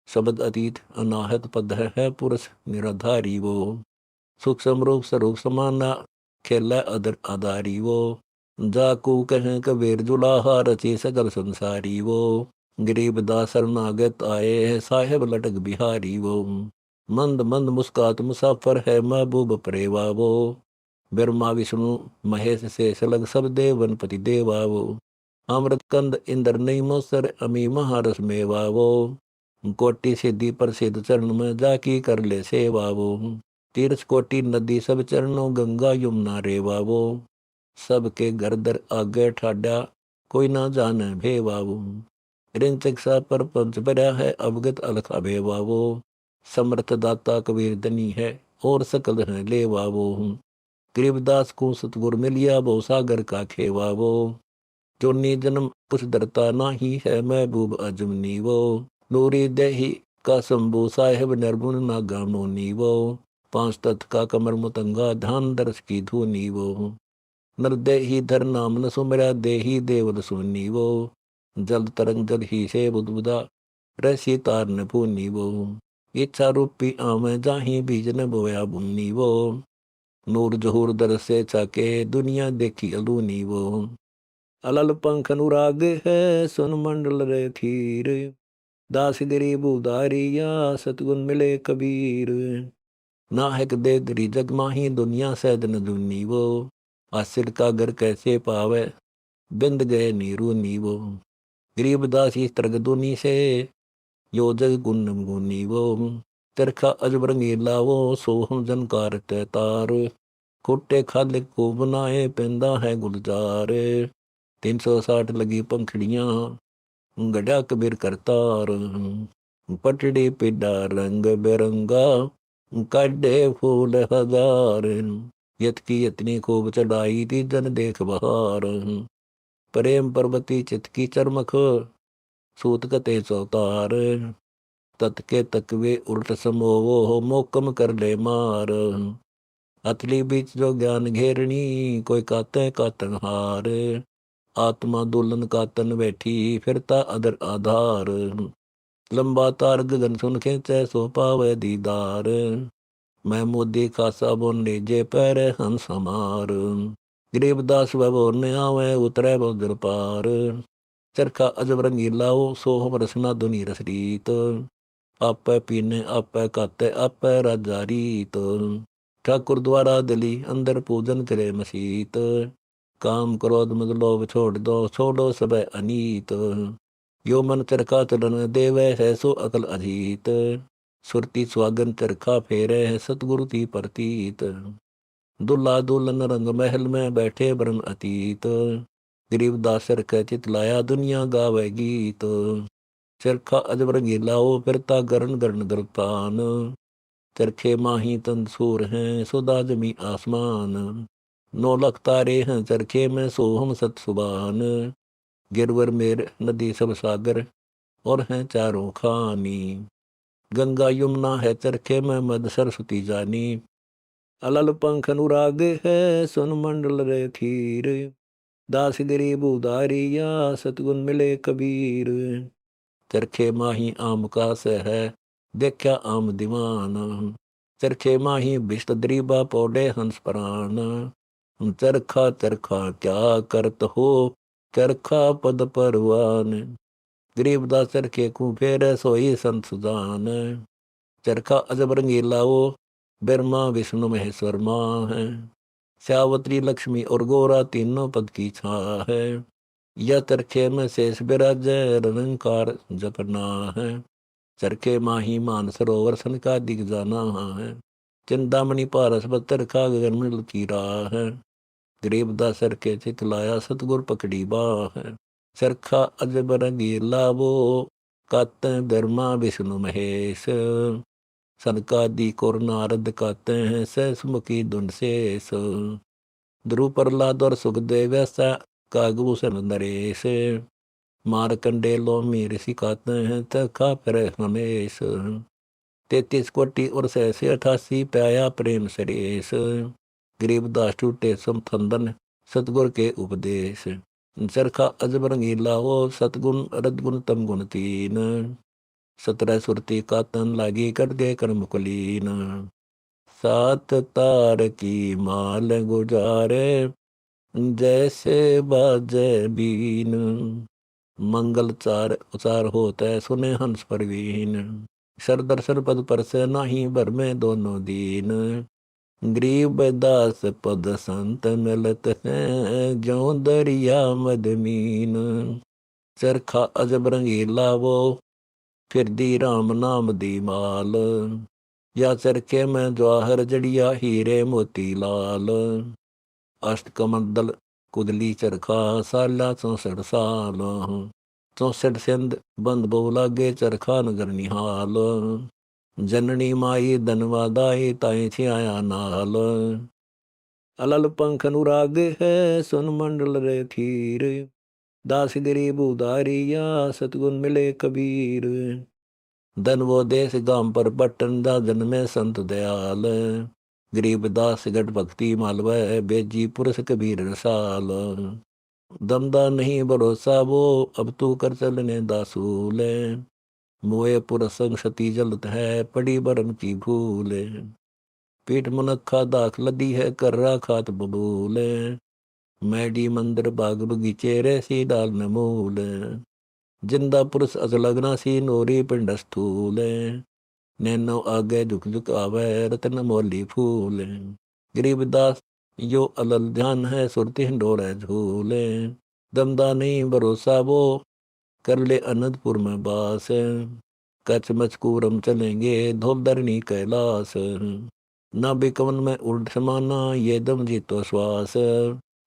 शब्द अतीत अनाहत पद है पुरुष निराधारी वो। सूक्ष्म रूप स्वरूप समाना खेला अदर आधारी वो, जाकू कहें कबीर जुलाहा रचे सकल संसारी वो। गरीब दास शरणागत आए है साहेब लटक बिहारी वो, मंद मंद मुस्कात मुसाफर है महबूब प्रेवा वो। ब्रह्मा विष्णु महेश से सलग सब देवनपति देवा वो, अमृत कंद इंद्र नहीं मोसर अमी महारस मेवा वो। कोटि सिद्धि प्रसिद्ध चरण में जाकी कर ले सेवा वो, तीर्थ कोटि नदी सब चरणों गंगा यमुना रेवा वो। सबके घर दर आगे ठाडा कोई ना जाने भेवा वो, रिंचक सा पर पंच भरा है अवगत अलख अभेवा वो। समर्थ दाता कबीर धनी है और सकल है लेवा वो, गरीबदास को सतगुर मिलिया वो सागर का खेवा वो। जोनी जन्म कुछ डरता नाही है महबूब अजमनी वो, नूरी देही का शंभु साहेब निर्गुण ना गामोनी वो। 5 तत्व का कमर मुतंगा ध्यान दर्श की धुनी वो, नर देही धर नाम न सुमरा देही देवल सुनी वो। जल तरंग जल ही से बुदबुदा रसी तार न भूनी वो, इच्छा रूपी आमे जाही बीज न बोया बुन्नी वो। नूर जहूर दर से चाके दुनिया देखी अलूनी वो, अलल पंख अनुराग है सुन मंडल रे थीर, दास गरीब उदारिया सतगुण मिले कबीर। नाहक दे दरी जग माही दुनिया सैद न दुनी वो, आसिर का घर कैसे पावे बिंद गए नीरू नी वो। गरीबदास इस तरग दुनी से यो जग गुन्नम गुनी वो, तिरखा अजब रंगीला वो सोहम जनकार तार। ਖੋਟੇ ਖਾਲੇ ਕੋ ਬਣਾਏ ਪੈਂਦਾ ਹੈ ਗੁਲਜ਼ਾਰ। 360 ਲੱਗੀ ਪੰਖੜੀਆਂ ਗੜਿਆ ਕਬੀਰ ਕਰਤਾਰ। ਪਟੜੀ ਪਿੱਡਾ ਰੰਗ ਬਿਰੰਗਾ ਕਾਢੇ ਫੂਲ ਹਜ਼ਾਰ। ਯਤ ਕੀ ਯਤਨੀ ਖੂਬ ਚੜਾਈ ਤੀ ਜਨ ਦੇਖ ਬਹਾਰ। ਪ੍ਰੇਮ ਪਰਬਤੀ ਚਿਤ ਕੀ ਚਰਮਖ ਸੂਤ ਕਤੇ ਚੌਤਾਰ। ਤਤ ਕੇ ਤਕਵੇ ਉਲਟ ਸਮੋਵੋ ਮੋਕਮ ਕਰ ਲੈ ਮਾਰ। ਅਤਲੀ ਵਿੱਚ ਜੋ ਗਿਆਨ ਘੇਰਣੀ ਕੋਈ ਕਾਤੇ ਕਾਤਨ ਹਾਰ। ਆਤਮਾ ਦੁਲਨ ਕਾਤਨ ਬੈਠੀ ਫਿਰਤਾ ਅਦਰ ਆਧਾਰ। ਲੰਬਾ ਤਾਰ ਗਗਨ ਸੁਨ ਖੇਚੈ ਸੋ ਪਾਵੈ ਦੀਦਾਰ। ਮੈਂ ਮੋਦੀ ਖਾਸਾ ਬੋਨ ਨੇਜੇ ਪੈਰੇ ਹੰਸ ਹਮਾਰ। ਗਰੀਬਦਾਸ ਬਬੋ ਨ ਆਵੈ ਉਤਰੈ ਬੋਦਰ ਪਾਰ। ਚਰਖਾ ਅਜਬ ਰੰਗੀਲਾਓ ਸੋਹਮ ਰਸਨਾ ਦੁਨੀ ਰਸਰੀਤ। ਆਪੈ ਪੀਨੇ ਆਪੈ ਕਾਤੇ ਆਪੈ ਰਾਜਾ ਰੀਤ। ਠਾਕੁਰ ਦੁਆਰਾ ਦਿਲੀ ਅੰਦਰ ਪੂਜਨ ਕਰੇ ਮਸੀਤ। ਕਾਮ ਕ੍ਰੋਧ ਮਦ ਲੋਭ ਛੋੜ ਦੋ ਛੋੜੋ ਸਭੈ ਅਨੀਤ। ਜੋ ਮਨ ਚਰਖਾ ਚਲਨ ਦੇਵੈ ਹੈ ਸੋ ਅਕਲ ਅਜੀਤ। ਸੁਰਤੀ ਸੁਆਗਨ ਚਰਖਾ ਫੇਰੈ ਹੈ ਸਤਿਗੁਰੂ ਤੀ ਪ੍ਰਤੀਤ। ਦੁੱਲਾ ਦੁਲਨ ਰੰਗ ਮਹਿਲ ਮੈਂ ਬੈਠੇ ਬਰਨ ਅਤੀਤ। ਗਰੀਬਦਾਸ ਚਰਖੈ ਚਿਤ ਲਾਇਆ ਦੁਨੀਆ ਗਾਵੇ ਗੀਤ। ਚਰਖਾ ਅਜਬ ਰੰਗੀਲਾਓ ਫਿਰਤਾ ਗਰਨ ਗਰਨ ਗਰਪਾਨ। ਚਰਖੇ ਮਾਹੀ ਤੰਦਸੂਰ ਹੈ ਸੁਦਾ ਜਮੀ ਆਸਮਾਨ। 9 ਲੱਖ ਤਾਰੇ हैं चरखे में सोहम सत सुबान। गिरवर मेर नदी सब सागर और हैं चारों खानी। गंगा यमुना है चरखे में मद सरस्वती जानी। अलल पंख अनुराग है सुन मंडल रे खीर। दास गरीब उदारिया सतगुन मिले कबीर। चरखे माही आम कास है देखा आम दीवान। चरखे माही बिस्त दरीबा पौडे हंस प्राण। चरखा चरखा क्या करत हो चरखा पद परवान। गरीबदास चरखे को फेरे सोई संत सुजान। चरखा अजब रंगीलाओ ब्रह्मा विष्णु महेश्वर माँ है। श्यावत्री लक्ष्मी और गोरा तीनों पद की छा है। यह चरखे में शेष विराजय रंकार जपना है। चरखे माही मान सरोवर सन का दिग जाना है। चिंतामणि पारस चरखा गगन में लकीरा है। गरीबदास चरखे चित लाया सतगुर पकड़ी बाह। चरखा अजब रंगीला वो काते ब्रह्मा विष्णु महेश। सनकादि कोर नारद काते हैं सहस मुखी धुन शेष। ध्रुव प्रहलाद और सुखदेव ऐसा कागभूषण नरेश। मारकंडे लोमी ऋषि काते हैं चरखा फिर हमेश। 33 कोटि और 688 प्याया प्रेम सरेश। गरीबदास टूटे समथंदन सतगुर के उपदेश। चरखा अजब रंगीला वो सतगुण रजगुण तम गुण तीन। 17 सुरती का तन लागी कर दे कर्म कुलीन। 7 तार की माल गुजारे जैसे बाजे बीन। मंगल चार उचार होता है सुने हंस परवीन। सर दर्शन पद पर से नाही भर में दोनों दीन। गरीब दास पद संत मिलत हैं जो दरिया मदमीन। चरखा अजब रंगीला वो फिर दी राम नाम दी माल। या चरखे में जवाहर जड़िया हीरे मोती लाल। अष्ट कमंडल कुदली चरखा साला 64 साल। 64 सिंध बंद बहु लागे चरखा नगर निहाल। जननी माई धनवादाई ताई छियाया नाल। अलल पंख अनुराग है सुन मंडल रे खीर। दास गरीब उदारिया सतगुन मिले कबीर। धन वो देश गाम पर बटन दा जन में संत दयाल। गरीबदास गढ़ भक्ति मालवा बेजी पुरुष कबीर रसाल। दमदा नहीं भरोसा वो अब तू कर चलने दासूल। मोए पुरसंग सती जलत है पड़ी बरन की भूल। पीठ मुनखा दाख लदी है कर्रा खात बबूल। मैडी मंदिर बाग बगीचे रेसी डाल नमूल। जिंदा पुरुष अजलगना सी नोरी पिंड स्थूल। नैनो आगे झुक झुक आवे रतन मोली फूल। गरीबदास यो अलल ध्यान है सुरति हिंडोरे झूले। दमदा नहीं भरोसा वो कर ले अनंतपुर में बास। कच्छ मचकूरम चलेंगे धोबधरनी कैलाश। ना बिकवन में उल्ट समाना, ये दम जीतो श्वास।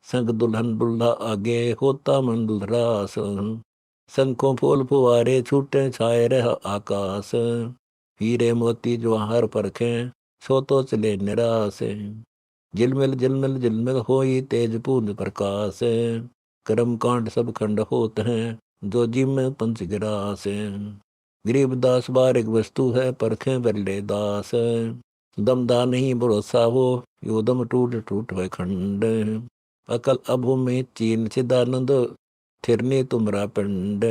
संग दुल्हन दुल्हा आगे, होता मन दुल्हरास। शंखों फूल फुवारे छूटे, छाए रह आकाश। हीरे मोती जवाहर परखे, सो तो चले निराश। झिलमिल झिलमिल झिलमिल होई, तेज पूर्ण प्रकाश। कर्म कांड सब खंड होत हैं, जो जिम में पंच गिरास। गरीबदास बारिक वस्तु है, परखें बल्ले दास। दमदा नहीं भरोसा वो, यो दम टूट टूट वह खंड। अकल अभु में चीन चिदानंद, थिरने तुमरा पिंड।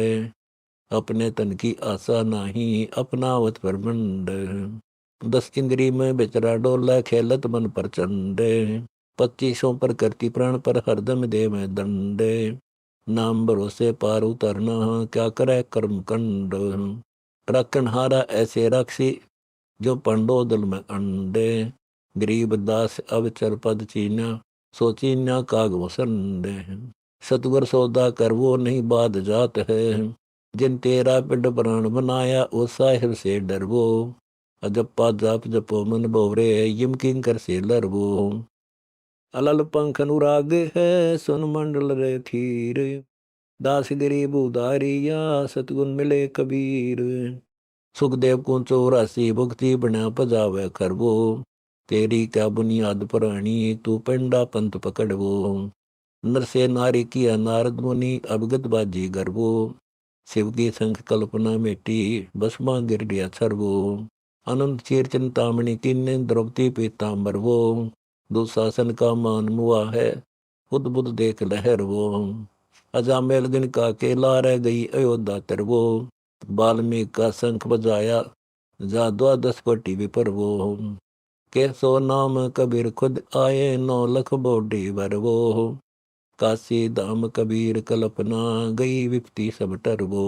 अपने तन की आशा नाही, अपनावत परमंड। 10 इंद्री में बेचरा डोला, खेलत मन प्रचंड। 25 पर करती प्राण पर, हरदम दे में दंड। नाम भरोसे पार उतरना, क्या करे कर्म कंड। रखन हारा ऐसे रक्षी, जो पंडो दल में अंडे। गरीब दास अब चर पद चीना, सोची न काग वसंडे। सतगुर सौदा कर वो नहीं बात जात है, जिन तेरा पिंड प्राण बनाया, ओ साहिब से डरवो। अजप्पा जाप जपो मन बोरे, यम किंकर से लरवो। अलल पंख अनुराग है, सुन मंडल रे थीर। दास गरीब उदारिया, सतगुन मिले कबीर। सुखदेव को 84 भुक्ति बना पजावे खरबो। तेरी क्या बुनियाद पुरानी, तू पंडा पंथ पकड़वो। नर से नारी किया नारद मुनि, अवगत बाजी गर्वो। शिव की संख कल्पना मिटी, भस्मा गिर लिया छरवो। अनंत चीर चिंतामणि किन्ने, द्रौपदी पीताम्बर वो। दुशासन का मान मुआ है, खुद बुद्ध देख लहर वो। अजामेल दिन का केला रह गई, अयोध्या तरवो। वाल्मीकि का शंख बजाया, जा द्वादश कोटि विपर वो। कैसो नाम कबीर खुद आए, 9 लख बौढ़ी भर वो। काशी धाम कबीर कल्पना, गई विपत्ति सब टर वो।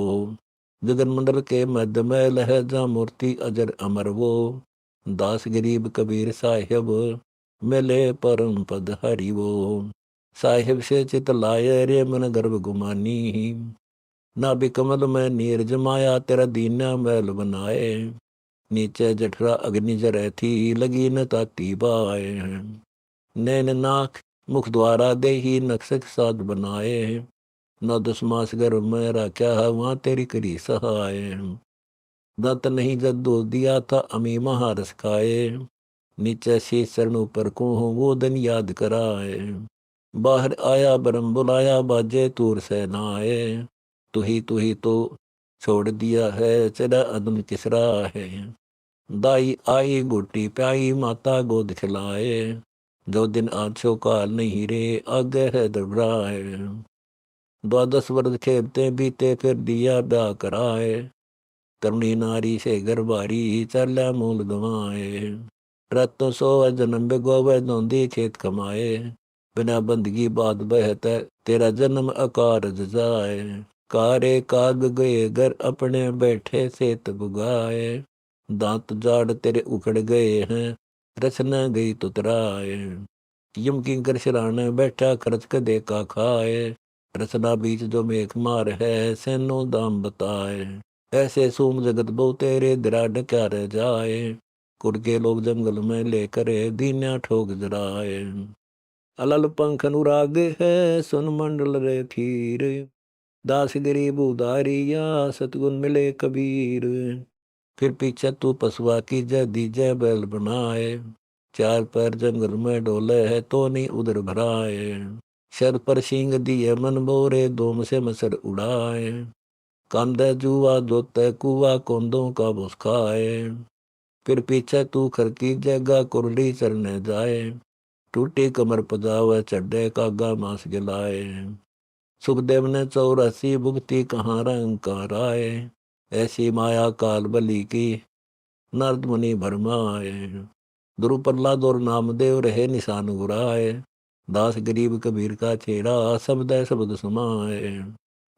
जगन मंडल के मध्य में लह, जा मूर्ति अजर अमर वो। दास गरीब कबीर साहिब, मिले परम पद हरि वो। साहिब से चित लाए, रे मन गर्भ गुमानी। ना भी कमल में नीर जमाया, तेरा दीना मैल बनाए। नीचे जठरा अग्नि जरे थी, लगी न ताती बाए। नैन नाक मुख द्वारा देही, नक्शक साध बनाए। 9-10 मास गर्भ में रखा, वहां तेरी करी सहाय। दंत नहीं जब दूध दिया था, अमी महारस खाए। नीचे शीश चरण ऊपर को, वो दिन याद कराए। बाहर आया ब्रह्म बुलाया, बाजे तूर से नाए। तू ही तो छोड़ दिया है, चला अदम किसरा है। दाई आई गुटी प्याई, माता गोद खिलाए। जो दिन आछो काल नहीं रे, आगे है दबराए। 12 वर्ष खेलते बीते, फिर दिया ब्याह कराए। तरुणी नारी से गरबारी, चला मूल गवाए। रत्तों सो जन्म बेगोवे, नौंदी खेत कमाए। बिना बंदगी बाद बहत, तेरा जन्म अकारज जाए। कारे काग गए घर अपने, बैठे सेत बुगाए। दांत जाड़ तेरे उखड़ गए हैं, रचना गई तुतराए। यम किंकर सिराने बैठा, खर्च के देखा खाए। रचना बीच जो मेघ मार है, सैनो दाम बताए। ऐसे सूम जगत बहु तेरे, दराड क्या रह जाए। कुड़ के लोग जंगल में लेकर, दीन्या ठोक जराए। अलल पंख अनुराग है, सुन मंडल रे थीर। दास गरीब उदारिया, सतगुन मिले कबीर। फिर पीछे तू पशुआ की जय दीजय बैल बनाए। 4 पैर जंगल में डोले है, तो नहीं उधर भराए। सर पर सींग दिए मन बोरे, दोम से मसर उड़ाए। कांदे जुआ जोते कुआ, कोंदों का भुस खाए। फिर पीछे तू खर की जगह, कुरली चरने जाए। टूटी कमर पजावे, चड्डे कागा मांस गिलाए। सुखदेव ने 84 भुगती, कहाँ रंग कराए। ऐसी माया काल बली की, नारद मुनि भरमाए। ध्रुव प्रहलाद और नामदेव रहे निशान गुराए। दास गरीब कबीर का छेड़ा, शब्द शब्द समाए।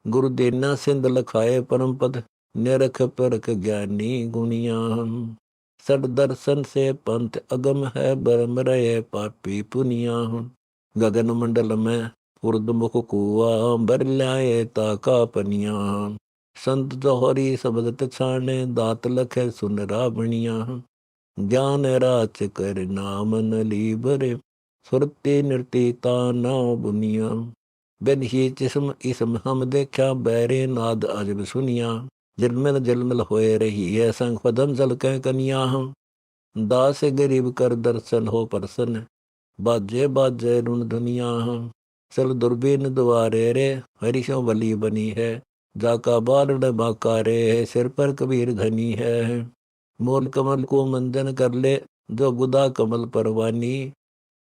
गुरु देना सिंध लखाए, परम पद निरख परख ज्ञानी गुनिया। सद दर्शन से पंथ अगम है, बरम रहे पापी पुनिया। गगन मंडल में उर्दमुख कुआ, बर ल्याए ताका पनिया। संत जौहरी शब्द छाने, दात लखे सुन रावणिया। ज्ञान राच कर नाम न लीबर, सुरती नृती ताना बुनिया। बिन ही जिस्म इसम हम देखा, बैरे नाद अजब सुनिया। जिलमिल जिलमिल होए रही है, संग पदम जल कै कनिया। दास गरीब कर दर्शन हो प्रसन्न, बाजे बाजे रुन दुनिया। चल दुर्बीन द्वारे रे, हरिशों बली बनी है। जाका बारण बाका रे, सिर पर कबीर घनी है। मोल कमल को मंजन कर ले, जो बुदा कमल परवानी।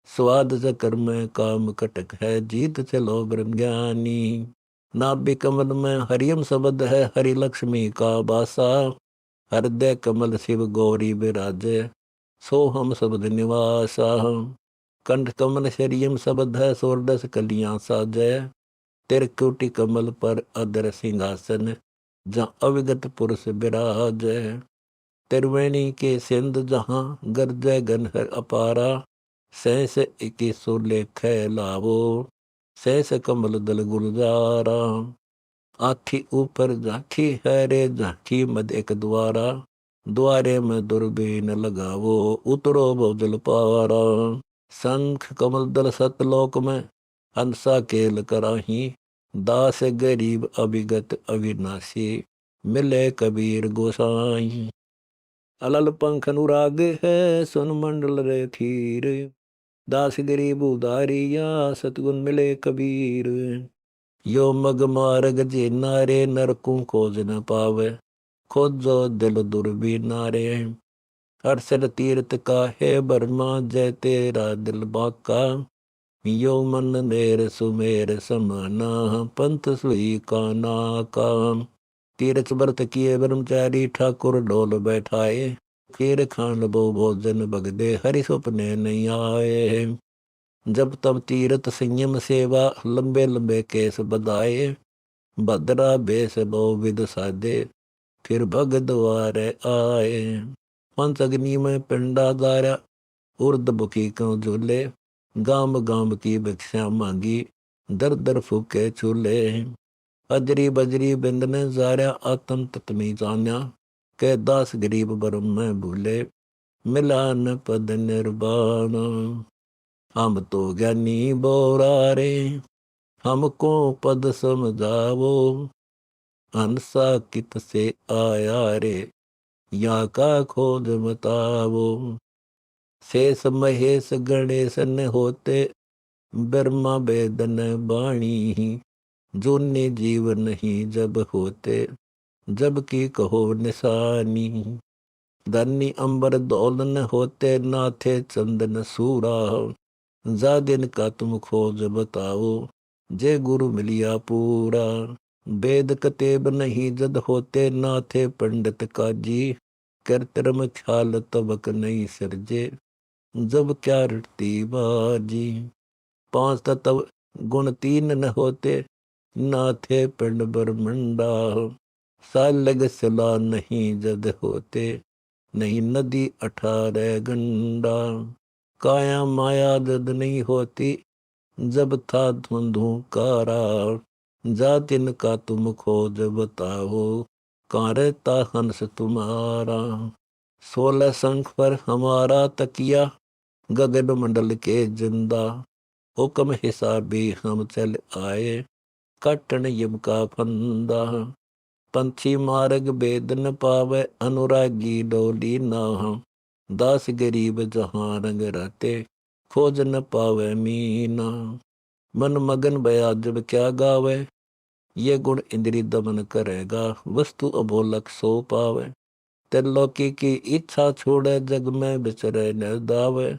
स्वाद चक्र में काम कटक है, जीत चलो ब्रह्म ज्ञानी। नाभि कमल में हरियम शब्द है, हरि लक्ष्मी का बासा। हृदय कमल शिव गौरी विराजे, सो हम शब्द निवासा। कंठ कमल शरीयम शब्द है, सोरडस कलियां साजय। तिरकुटी कमल पर अदर सिंहासन, जहाँ अविगत पुरुष विराज। त्रिवेणी के सिंध जहाँ गर्जय गनहर अपारा। सहस इकी सुलेख लावो, सहस कमल दल गुलजारा। आखी ऊपर झांकी है रे, झांकी मद एक द्वारा। द्वारे में दुर्बीन लगावो, उतरो बहुजल पारा। शंख कमल दल सतलोक में, हंसा केल कराही। दास गरीब अभिगत अविनाशी, मिले कबीर गोसाई। अलल पंख अनुराग है, सुन मंडल रे खीर। दास गरीब उदारिया, सतगुण मिले कबीर। यो मग मार्ग जे नारे, नरकू खोज न पावे। खोजो दिल दुर्बीना रे। हर्षद तीर्थ का है बर्मा, जय तेरा दिल बाका। यो मन नेर सुमेर समाना, पंथ सुई का नाका। तीर्थ व्रत किए ब्रह्मचारी, ठाकुर ढोल बैठाए। खीर खान बो भोजन बगदे, हरि सुपने नहीं आए। जब तब तीर्थ संयम सेवा, लंबे लंबे केस बधाए। भद्रा बेस लो विद साधे, फिर भग द्वारे आए। पंच अग्नि में पिंडा दारा, उर्द बुकी क्यों झूले। गाम गाम की भिक्षा मांगी, दर दर फूके चूल्हे। अजरी बजरी बिंद ने जारा, आत्म तत्मी जान्या। के दास गरीब ब्रह्म में भूले, मिला न पद निर्वाण। हम तो ज्ञानी बोरा रे, हमको पद समझावो। हंसा कित से आया रे, या का खोज बतावो। शेष महेश गणेश न होते, ब्रह्मा वेदन बाणी। जूने जीव नहीं जब होते, जब की कहो निशानी। धनी अंबर दौलन होते, नाथे चंदन सूरा। जा दिन का तुम खोज बताओ, जे गुरु मिलिया पूरा। वेद कतेब नहीं जद होते, नाथे पंडित काजी। कर्तरम ख्याल तबक नहीं सरजे, जब क्या रटती बाजी। पांच तत्व गुण तीन न होते, नाथे पिंड ब्रह्मंडा। सालग सला नहीं जद होते, नहीं नदी 18 गंडा। काया माया जद नहीं होती, जब था धुंधुकारा। जा दिन का तुम खोज बताओ, कहाँ रहता हंस तुम्हारा। 16 शंख पर हमारा तकिया, गगन मंडल के जिंदा। हुक्म हिसाबी हम चल आए, काटन यम का फंदा। पंछी मार्ग वेद न पावे, अनुरागी डोली नाह। दास गरीब जहाँ रंग रहते, खोज न पावे मीना। मन मगन बया जब क्या गावे, ये गुण इंद्री दमन करेगा। वस्तु अभोलक सो पावे, त्रिलोकी की इच्छा छोड़े, जग में विचरे न दावे।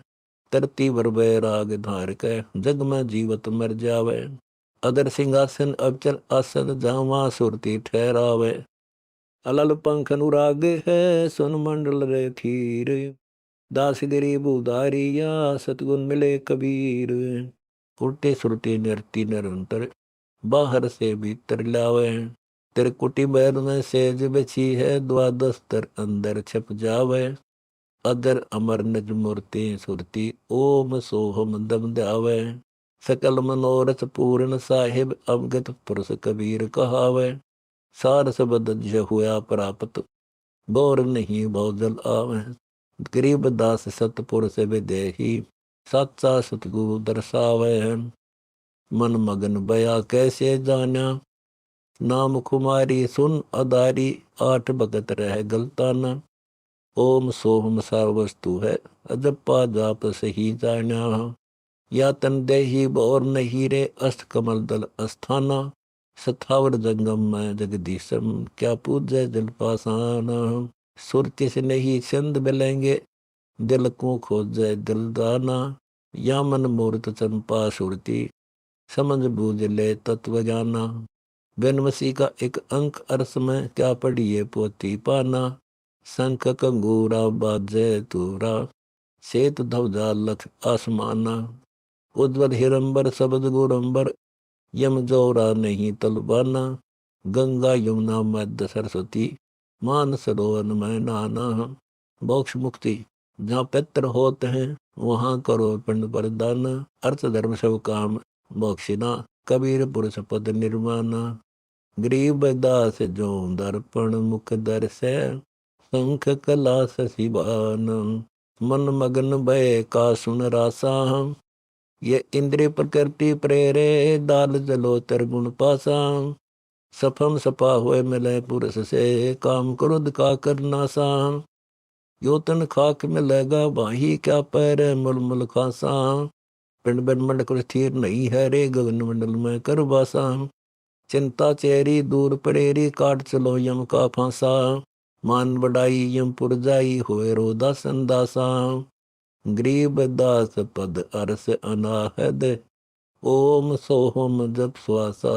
तरती वर राग धार के, जग में जीवत मर जावे। अदर सिंहासन अबचल आसन, जावा सुरती ठहरावे। अलल पंख अनुराग है, सुन मंडल रे खीर। दास गरीब उदारिया, सतगुण मिले कबीर। उल्टे सुलटे नरती निरंतर, बाहर से भीतर लावे। त्रिकुटी बैर में सेज बिछी है, द्वादश तर अंदर छप जावे। अदर अमर निज मूर्ति सुरती, ओम सोहम दम ध्यावे। सकल मनोरथ पूर्ण साहिब, अवगत पुरुष कबीर कहावे। सार सबद ज हुआ प्राप्त, बोर नहीं बहु जल आवे। गरीब दास सतपुर से विदेही, साचा सतगुरु दर्शावे। मन मगन बया कैसे जाना, नाम कुमारी सुन अदारी, आठ भगत रह गलताना। ओम सोहम सार वस्तु है, अजप्पा जाप सही जाना। या तन देही बोर नहीं रे, अष्ट कमल दल अस्थाना। सथावर जंगम में जगदीशम, क्या पूजय जल पासाना। सुरति से नहीं छंद मिलेंगे, दिल को खोजय दिलदाना। या मन मूर्त चंपा सुरती, समझ बूझ ले तत्व जाना। बेनमसी का एक अंक अरस में, क्या पढ़िए पोती पाना। शंख कंगूरा बाजे तूरा, श्वेत ध्वजा लख आसमाना। उज्ज्वल हिरंबर शब्द गोरंबर, यम जोरा नहीं तलबाना। गंगा यमुना मध्य सरस्वती, मान सरोवर में नाना। मोक्ष मुक्ति जहाँ पित्र होते हैं, वहाँ करो पिंड पर दान। अर्थ धर्म सब काम मोक्षिना, कबीर पुरुष पद निर्माना। गरीब दास जो दर्पण मुख दर्शे, शंख कला शशिबान। मन मगन भय का सुन रासा, ये इंद्रिय प्रकृति प्रेरे। दाल जलो गुण पासा, सफम सपा हुए मिले पुरुष से। काम क्रोध का करना सा, योतन खाक में लगा बाही। क्या पैर मुल मुल खासा, पिंड ब्रह्मंड को स्थिर नहीं है रे। गगन मंडल में कर वासा, चिंता चेरी दूर पड़ेरी। काट चलो यम का फांसा, मान बढ़ाई यम पुर जाई। होए रो दासन दासा, गरीब दास पद अरस अनाहद। ओम सोहम जप श्वासा,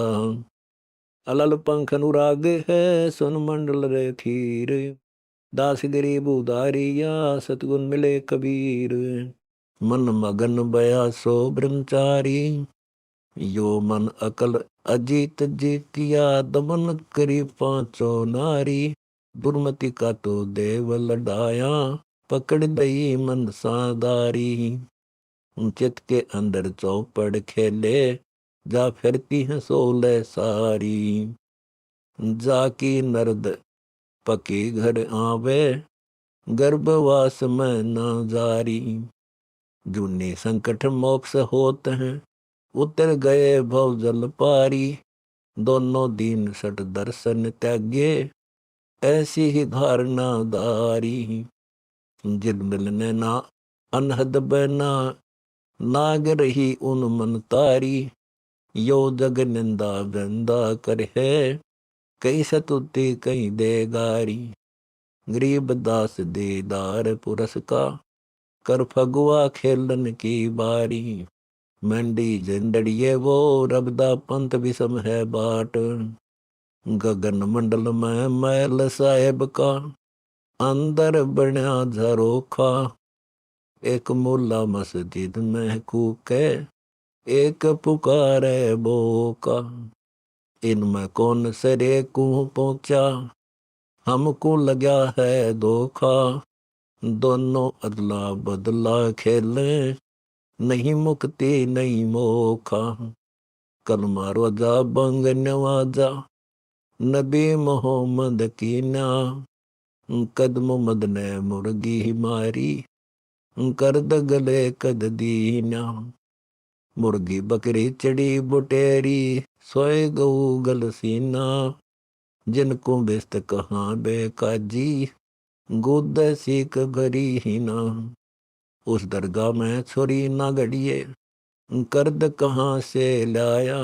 अलल पंख अनुराग है। सुन मंडल रे खीर, दास गरीब उदारिया। सतगुण मिले कबीर, मन मगन बया सो ब्रह्मचारी। यो मन अकल अजीत जीतिया, दमन करी पांचो नारी। दुर्मति का तो देव लडाया, पकड़ दई मन सादारी। चित के अंदर चौपड़ खेले, जा फिरती है सोलह सारी। जाकी नरद पकी घर आवे, गर्भवास में न जारी। जूने संकट मोक्ष होते हैं, उतर गए भव जल पारी। दोनों दीन सट दर्शन त्यागे, ऐसी ही धारणा दारी। जिन मिलने ना अनहद बना, नाग रही उन मन तारी। यो जग निंदा बंदा कर है, कई सतुति कई देगारी। गरीब दास देदार पुरस का, कर फगुआ खेलन की बारी। मंडी जिंदड़िए वो, रबदा पंथ विषम है बाट। गगन मंडल में मैल साहेब का, अंदर बना झरोखा। एक मुल्ला मस्जिद में कूके, एक पुकारे बोका। इनमें कौन सरे को पहुंचा, हमको लगा है धोखा। दोनों अदला बदला खेले, नहीं मुक्ति नहीं मोखा। कलमा रोजा बंग नवाजा, नबी मोहम्मद की ना। कदम मदने मुर्गी मारी, कर द गले कद दीना। मुर्गी बकरी चढ़ी बुटेरी, सोए गऊ गल सीना। जिनको बेस्त कहाँ बेकाजी, गुद सीख भरी ही ना। उस दरगाह में छोरी ना गड़िए, कर्द कहाँ से लाया।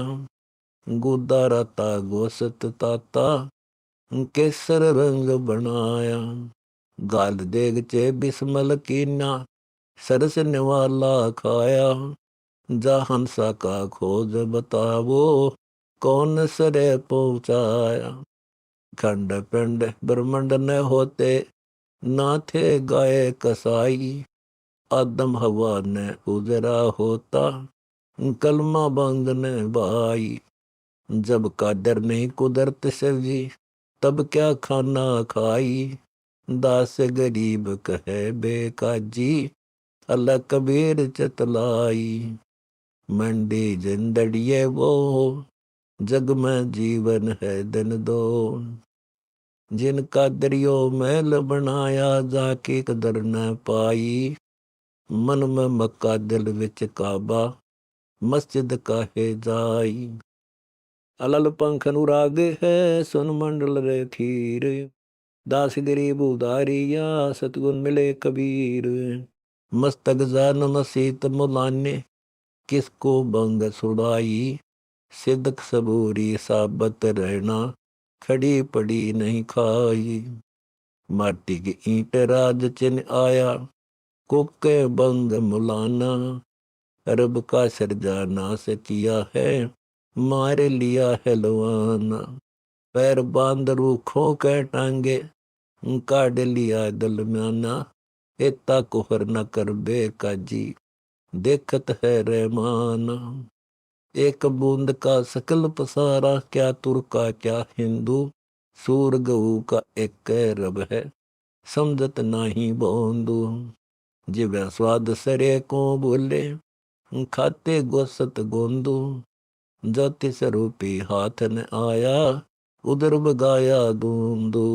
गुदा राता गोसत ताता, केसर रंग बनाया। गाल देग चे बिस्मल कीना, सरस निवाला खाया। जा हंसा का खोज बतावो, कौन सरे पहुंचाया। खंड पिंड ब्रह्मंड न होते, ना थे गाय कसाई। आदम हवा ने उजरा होता, कलमा बंद ने भाई। जब कादर नहीं कुदरत सजी, तब क्या खाना खाई। दास गरीब कहे बेकाजी, अल्लाह कबीर चतलाई। मंडी जिंदड़िए वो, जग में जीवन है दिन दो। जिनका दरियो महल बनाया, जाके कदर न पाई। मन में मक्का दिल विच काबा, मस्जिद काहे जाई। अलल पंख अनुराग है, सुन मंडल रे थीर। दास गरीब उदारिया, सतगुण मिले कबीर। मस्तक जान मसीत मुलाने, किसको बंग छुड़ाई। सिदक सबूरी साबत रहना, खड़ी पड़ी नहीं खाई। माटी की ईंट राज चिन्ह आया, कोके बंग मुलाना। अरब का सरजाना से किया है, मार लिया है लवाना। पैर बांध रूखों के टांगे, काट लिया दलम्याना। एता कुहर न कर बेकाजी, देखत है रहमाना। एक बूंद का सकल पसारा, क्या तुर्का क्या हिंदू। सूर गऊ का एक रब है, समझत नाही बोंदू। जिव्या स्वाद सरे को बोले, खाते गोसत गोंदू। जाति स्वरूपी हाथ न आया, उधर बगाया दूंदू।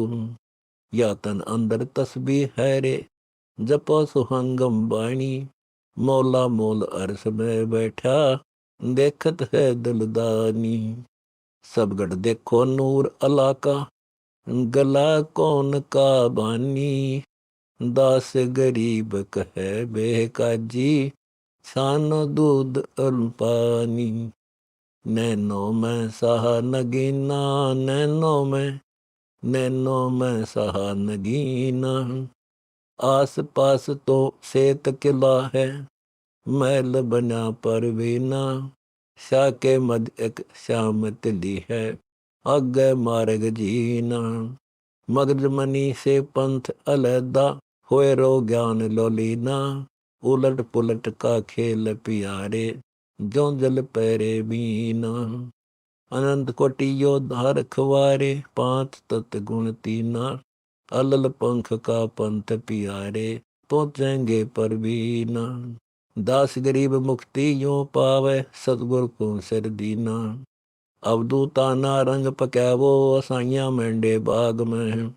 या तन अंदर तस्बीह है रे, जपो सुहंगम बाणी। मौला मोल अरस में बैठा, देखत है दिलदानी। सब गढ़ देखो नूर अला का, गला कौन का बानी। दास गरीब कहे बेकाजी, छानो दूध और पानी। नैनो में सहा नगीना, नैनो में सहा नगीना। आस पास तो सेत किला है, महल बना परवीना। शाह के मद एक श्याम तिली है, आगे मार्ग जीना। मगज मनी से पंथ अलहदा, होए रो ज्ञान लोलीना। उलट पुलट का खेल पियारे, जो जल पैरे बीना। अनंत कोटि योद्धा रखवारे, पांच तत् गुण तीना। अलल पंख का पंथ पियारे, पहुंचेंगे परवीना। दास गरीब मुक्ति यो पावे, सतगुर को सिर दीना। अवधूता ना रंग पकैवो, साइया मेंढे बाग में।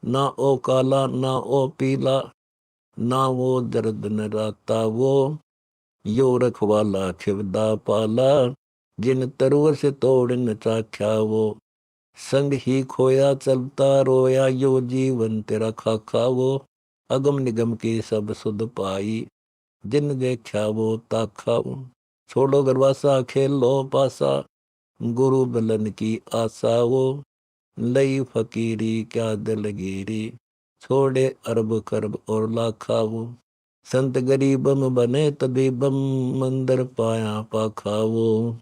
ना ओ काला ना ओ पीला, ना वो दर्द न राता वो। यो रखवाला खिवदा पाला, जिन तरुवर से तोड़ न चाख्या वो। संग ही खोया चलता रोया, यो जीवन तेरा खाखा वो। अगम निगम की सब सुध पाई, जिन देखा वो ताखा वो। छोड़ो गरवासा खेलो पासा, गुरु बलन की आशा वो। लई फकीरी क्या दिलगिरी, छोड़े अरब खरब और लाखा वो। संत गरीबम बने तबीबम, मंदिर पाया पाखा वो।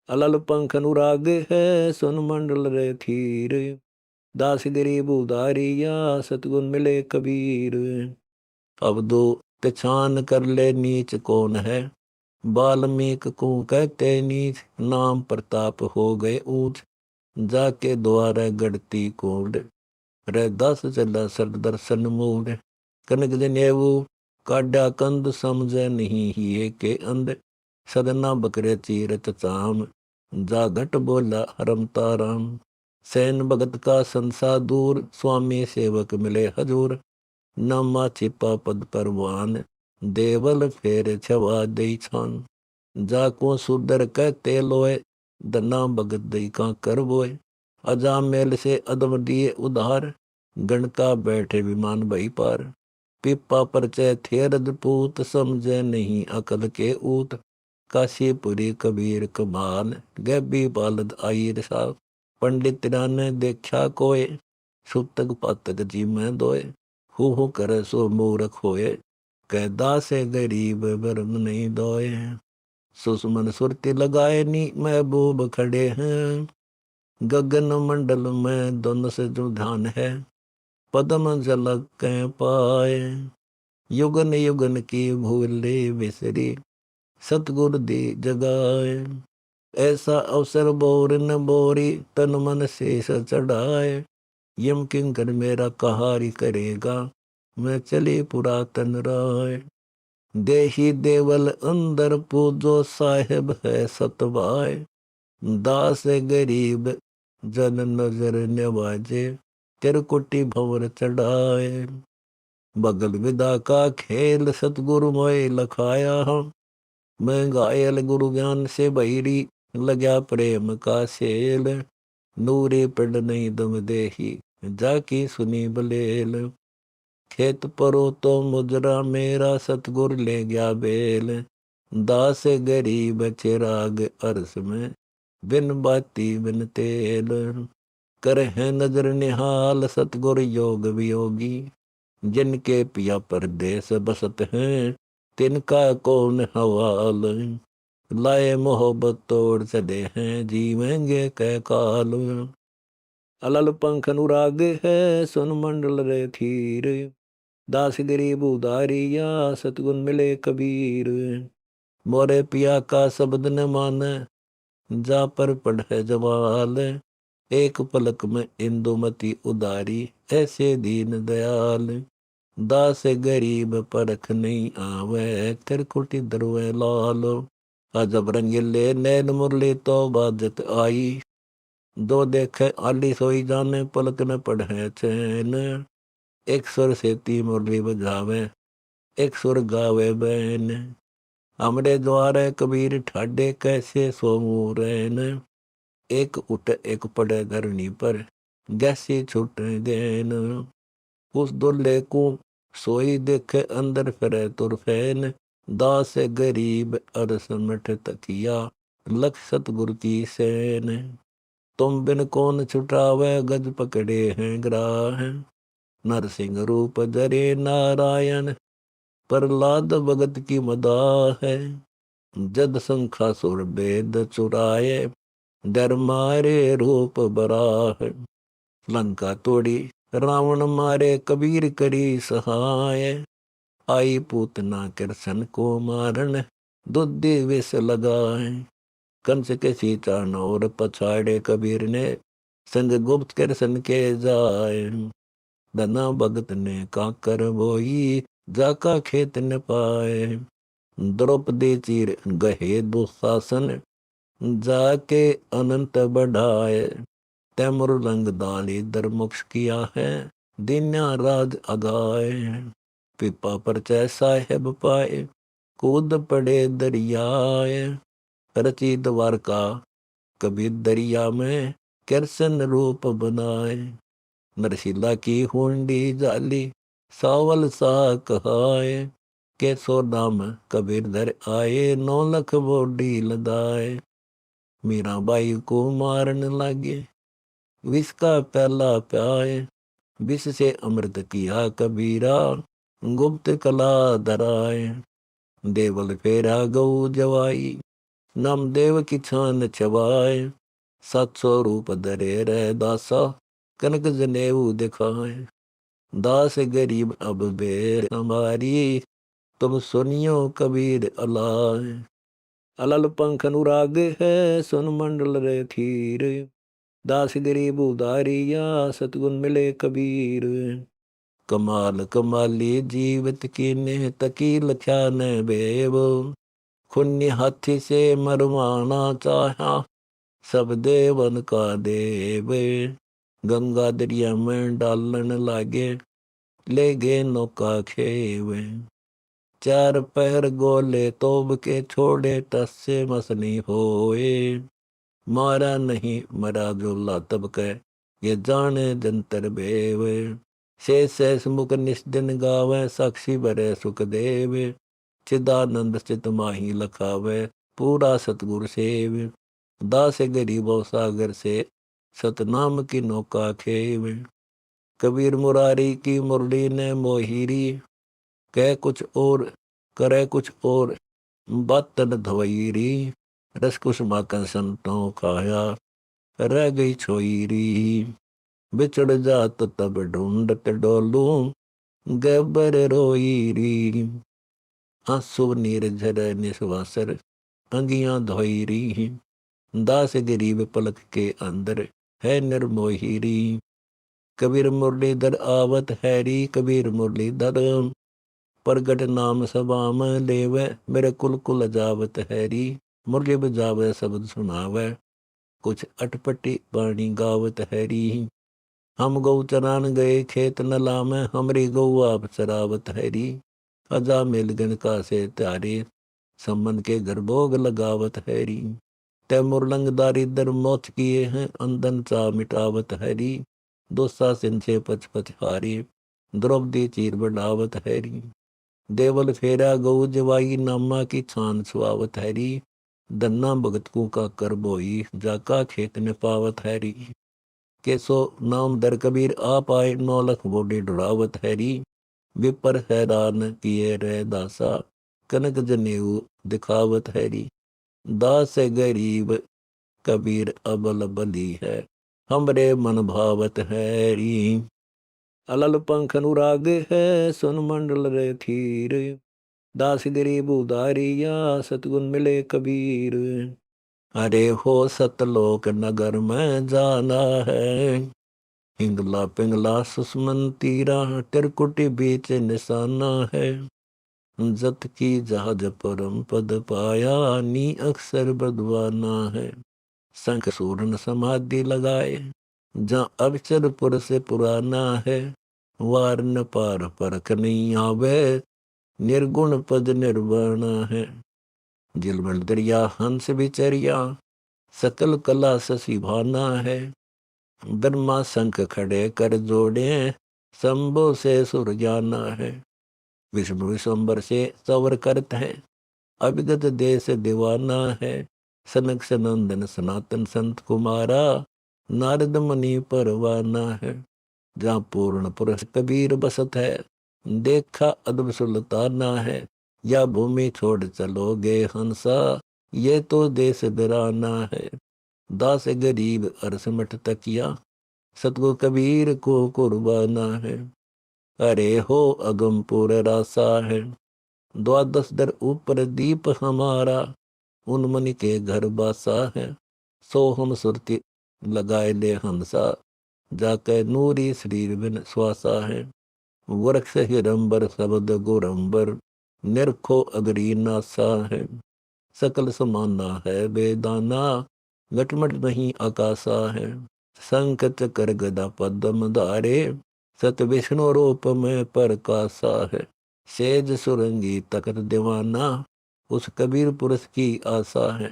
अलल पंख अनुराग है, सुन मंडल रे थीर। दास गरीब उदारिया, सतगुण मिले कबीर। अब दो पहचान कर ले नीच कौन है, वाल्मीक को कहते नीच। नाम प्रताप हो गए ऊंच, जाके द्वार गढ़ती कोड। रे दस चला सर दर्शन मूड। कनक जनेऊ काड्या कंद, समझे नहीं हिये के अंध। सदना बकरे चीरत चाम, जा घट बोला रमता राम। सैन भगत का संसा दूर, स्वामी सेवक मिले हजूर। नामा छिपा पद परवान, देवल फेर छवा दई छान। जाको सुदर कहते लोए, दना भगत दई का कर बोए। अजा मेल से अदम दिए उधार, गणका बैठे विमान भई पार। पिपा परचय थे रजपूत, समझे नहीं अकल के ऊत। काशीपुरी कबीर कमान, गैबी बालद आई रसा। पंडित ने देखा कोय, सुतक पातक जी में दोए। हु करे सो मूर्ख होए, कैदा से गरीब बरम नहीं दोए। सुषमन सुरती लगाए नी महबूब खड़े हैं। गगन मंडल में दोनों से जो ध्यान है, पद्म झलक के पाए। युगन युगन की भूले बिसरी, सतगुर दी जगाए। ऐसा अवसर बोर न बोरी, तन मन शेष चढ़ाए। यम किंकर मेरा कहारी करेगा, मैं चली पुरातन राय। देही देवल अंदर पूजो, साहेब है सतवाय। दास गरीब जन नजर नवाजे, चिरकुटी भंवर चढ़ाए। बगल विदा का खेल सतगुरु मोए लखाया। मैं घायल गुरु ज्ञान से बहिरी लग्या प्रेम का सेल। नूरे पिंड नहीं दम देही जाकी सुनी बलेल। खेत परो तो मुजरा मेरा सतगुर ले गया बेल। दास गरीब चिराग अरस में बिन बाती बिन तेल। कर है नजर निहाल सतगुर योग वियोगी। जिनके पिया परदेस बसत हैं तिनका कौन हवाल। लाए मोहब्बत तोड़ चले हैं जीवेंगे कै काल। अलल पंख अनुराग है सुन मंडल रे थीर। दास गरीब उदारिया सतगुन मिले कबीर। मोरे पिया का शब्द न माने जा पर पढ़े जवाल। एक पलक में इंदुमती उदारी ऐसे दीन दयाल। दास गरीब परख नहीं आवे तिरकुटी दरवे लाल। अजब रंगीले नैन मुरली तो बाजत आई। दो देखे आली सोई जाने पलक न पढ़े चैन। एक सुर से ती मुरली बजावे एक सुर गावे बैन। हमरे द्वारे कबीर ठाडे कैसे सोमू रैन। एक उठ एक पड़े धरनी पर गैसी छूट गैन। उस दुल्ले को सोई देखे अंदर फिरे तुरफैन। दास गरीब अरस मठ तकिया लख सतगुरु की सैन। तुम बिन कौन छुटावे गज पकड़े हैं ग्राह। नरसिंह रूप धरे नारायण प्रहलाद भगत की मदाह है। जद संखा सुर वेद चुराए डर मारे रूप बराह। लंका तोड़ी रावण मारे कबीर करी सहाय। आई पूतना कृष्ण को मारन दुद्धि विष लगाए। कंस के सीता नौर पछाड़े कबीर ने संग गुप्त कृष्ण के जाए। धना भगत ने काकर बोई जाका खेत न पाए। द्रौपदी चीर गहे दुशासन जाके अनंत बढ़ाए। तैमुर रंग दाली दरमुक्ष किया है दीन्या राज अगाए। पिपा पर चै साहेब पाए कूद पड़े दरियाए। रची द्वारका कबीर दरिया में कृष्ण रूप बनाए। नरशिला की हुंडी जाली सावल सा कहाए। के सो नाम कबीर धर आए 9 लख बोडी लदाए। मीराबाई को मारन लागे विष का प्याला प्याए। विष से अमृत किया कबीरा गुप्त कला धराए। देवल फेरा गऊ जवाई नाम देव की छान छवाए। 700 रूप धरे रह दासा कनक जनेऊ दिखाए। दास गरीब अब बेर हमारी तुम सुनियो कबीर अलाए। अलल पंख अनुराग है सुन मंडल रे थीर। दास गरीब उदारिया सतगुन मिले कबीर। कमाल कमाली जीवित की ने तकी लख्या न बेव। खुन्नी हाथी से मरवाना चाहा सब देवन का देव। गंगा दरिया में डालन लागे ले गे नौका खेवे। 4 पैर गोले तोब के छोड़े टस से मसनी होए। मारा नहीं मरा जोला तब कह ये जाने जंतर बेव। शेष मुख निस्दिन गावे साक्षी बरे सुख देव। चिदानंद चित माही लखावे पूरा सतगुर सेव। दास गरीबो सागर से सतनाम की नौका खेव। कबीर मुरारी की मुरली ने मोहिरी कह कुछ और करे कुछ और बातन धवैरी। रस कुसुमा का संतों खाया रह गई छोईरी। बिछड़ जात तब ढूंढत डोलू गबर रोईरी। आंसू नीर झर निस्वासर अंगियां धोईरी। दास गरीब पलक के अंदर है निर्मोहिरी। कबीर मुरलीधर आवत हैरी कबीर मुरलीधर। प्रगट नाम सभा में लेवे मेरे कुल कुल जावत हैरी। मुरली बजावे शब्द सुनावे कुछ अटपटी बाणी गावत हैरी। हम गौ चरान गए खेत न लामे, हमरी गौ आप चरावत हैरी। अजा मिल गन का से त्यारे, संबंध के घर भोग लगावत हैरी। तैमुर लंगदारी दर मौत किए हैं, अंदन चा मिटावत हैरी। दोसा सिंचे पच पच हारी, द्रौपदी चीर बढ़ावत हैरी। देवल फेरा गौ जवाई, नामा की छान सुआवत हैरी। दन्ना भगतकू का कर बोई, जाका खेत में पावत हैरी। के सो नाम दर कबीर आप आए, 9 लख बोडे डुरावत हैरी। विपर हैरान किए रे दासा, कनक जनेऊ दिखावत हैरी। दास गरीब कबीर अबल बली है, हमरे मन भावत हैरी। अलल पंख अनुराग है, सुन मंडल रे थीर। दास गरीब उदारिया, सतगुण मिले कबीर। अरे हो सतलोक नगर में जाना है, हिंगला पिंगला सुषमन तीरा, तिरकुटी बीच निशाना है। जत की जहाज परम पद पाया, नी अक्सर बदवाना है। शंख सूरन समाधि लगाए, जहाँ अक्षर पुर से पुराना है। वार न पार परख नहीं आवे, निर्गुण पद निर्वाणा है। जिलमल दरिया हंस बिचरिया, सकल कला शशि भाना है। ब्रह्मा शंख खड़े कर जोड़े, शंभु से सुर जाना है। विष्णु विश्वम्बर से सवर करत है, अभिगत देश दीवाना है। सनक सनंदन सनातन संत कुमारा, नारद मुनि परवाना है। जहाँ पूर्ण पुरुष कबीर बसत है, देखा अदब सुल्ताना है। या भूमि छोड़ चलोगे हंसा, ये तो देश बिराना है। दास गरीब अरसमठ तकिया, सतगुरु कबीर को कुर्बाना है। अरे हो अगमपुर रासा है, द्वादश दर ऊपर दीप हमारा। उनमनि के घर बासा है, सो हम सुरती लगाए ले हंसा। जाके नूरी शरीर बिन श्वासा है। वृक्ष हिरंबर शब्द गोरंबर, निरखो अगरी नासा है। सकल समाना है बेदाना, घटमट नहीं आकाशा है। शंख चक्र गदा पद्म धारे, सत विष्णु रूप में प्रकाशा है। सेज सुरंगी तकत दीवाना, उस कबीर पुरुष की आशा है।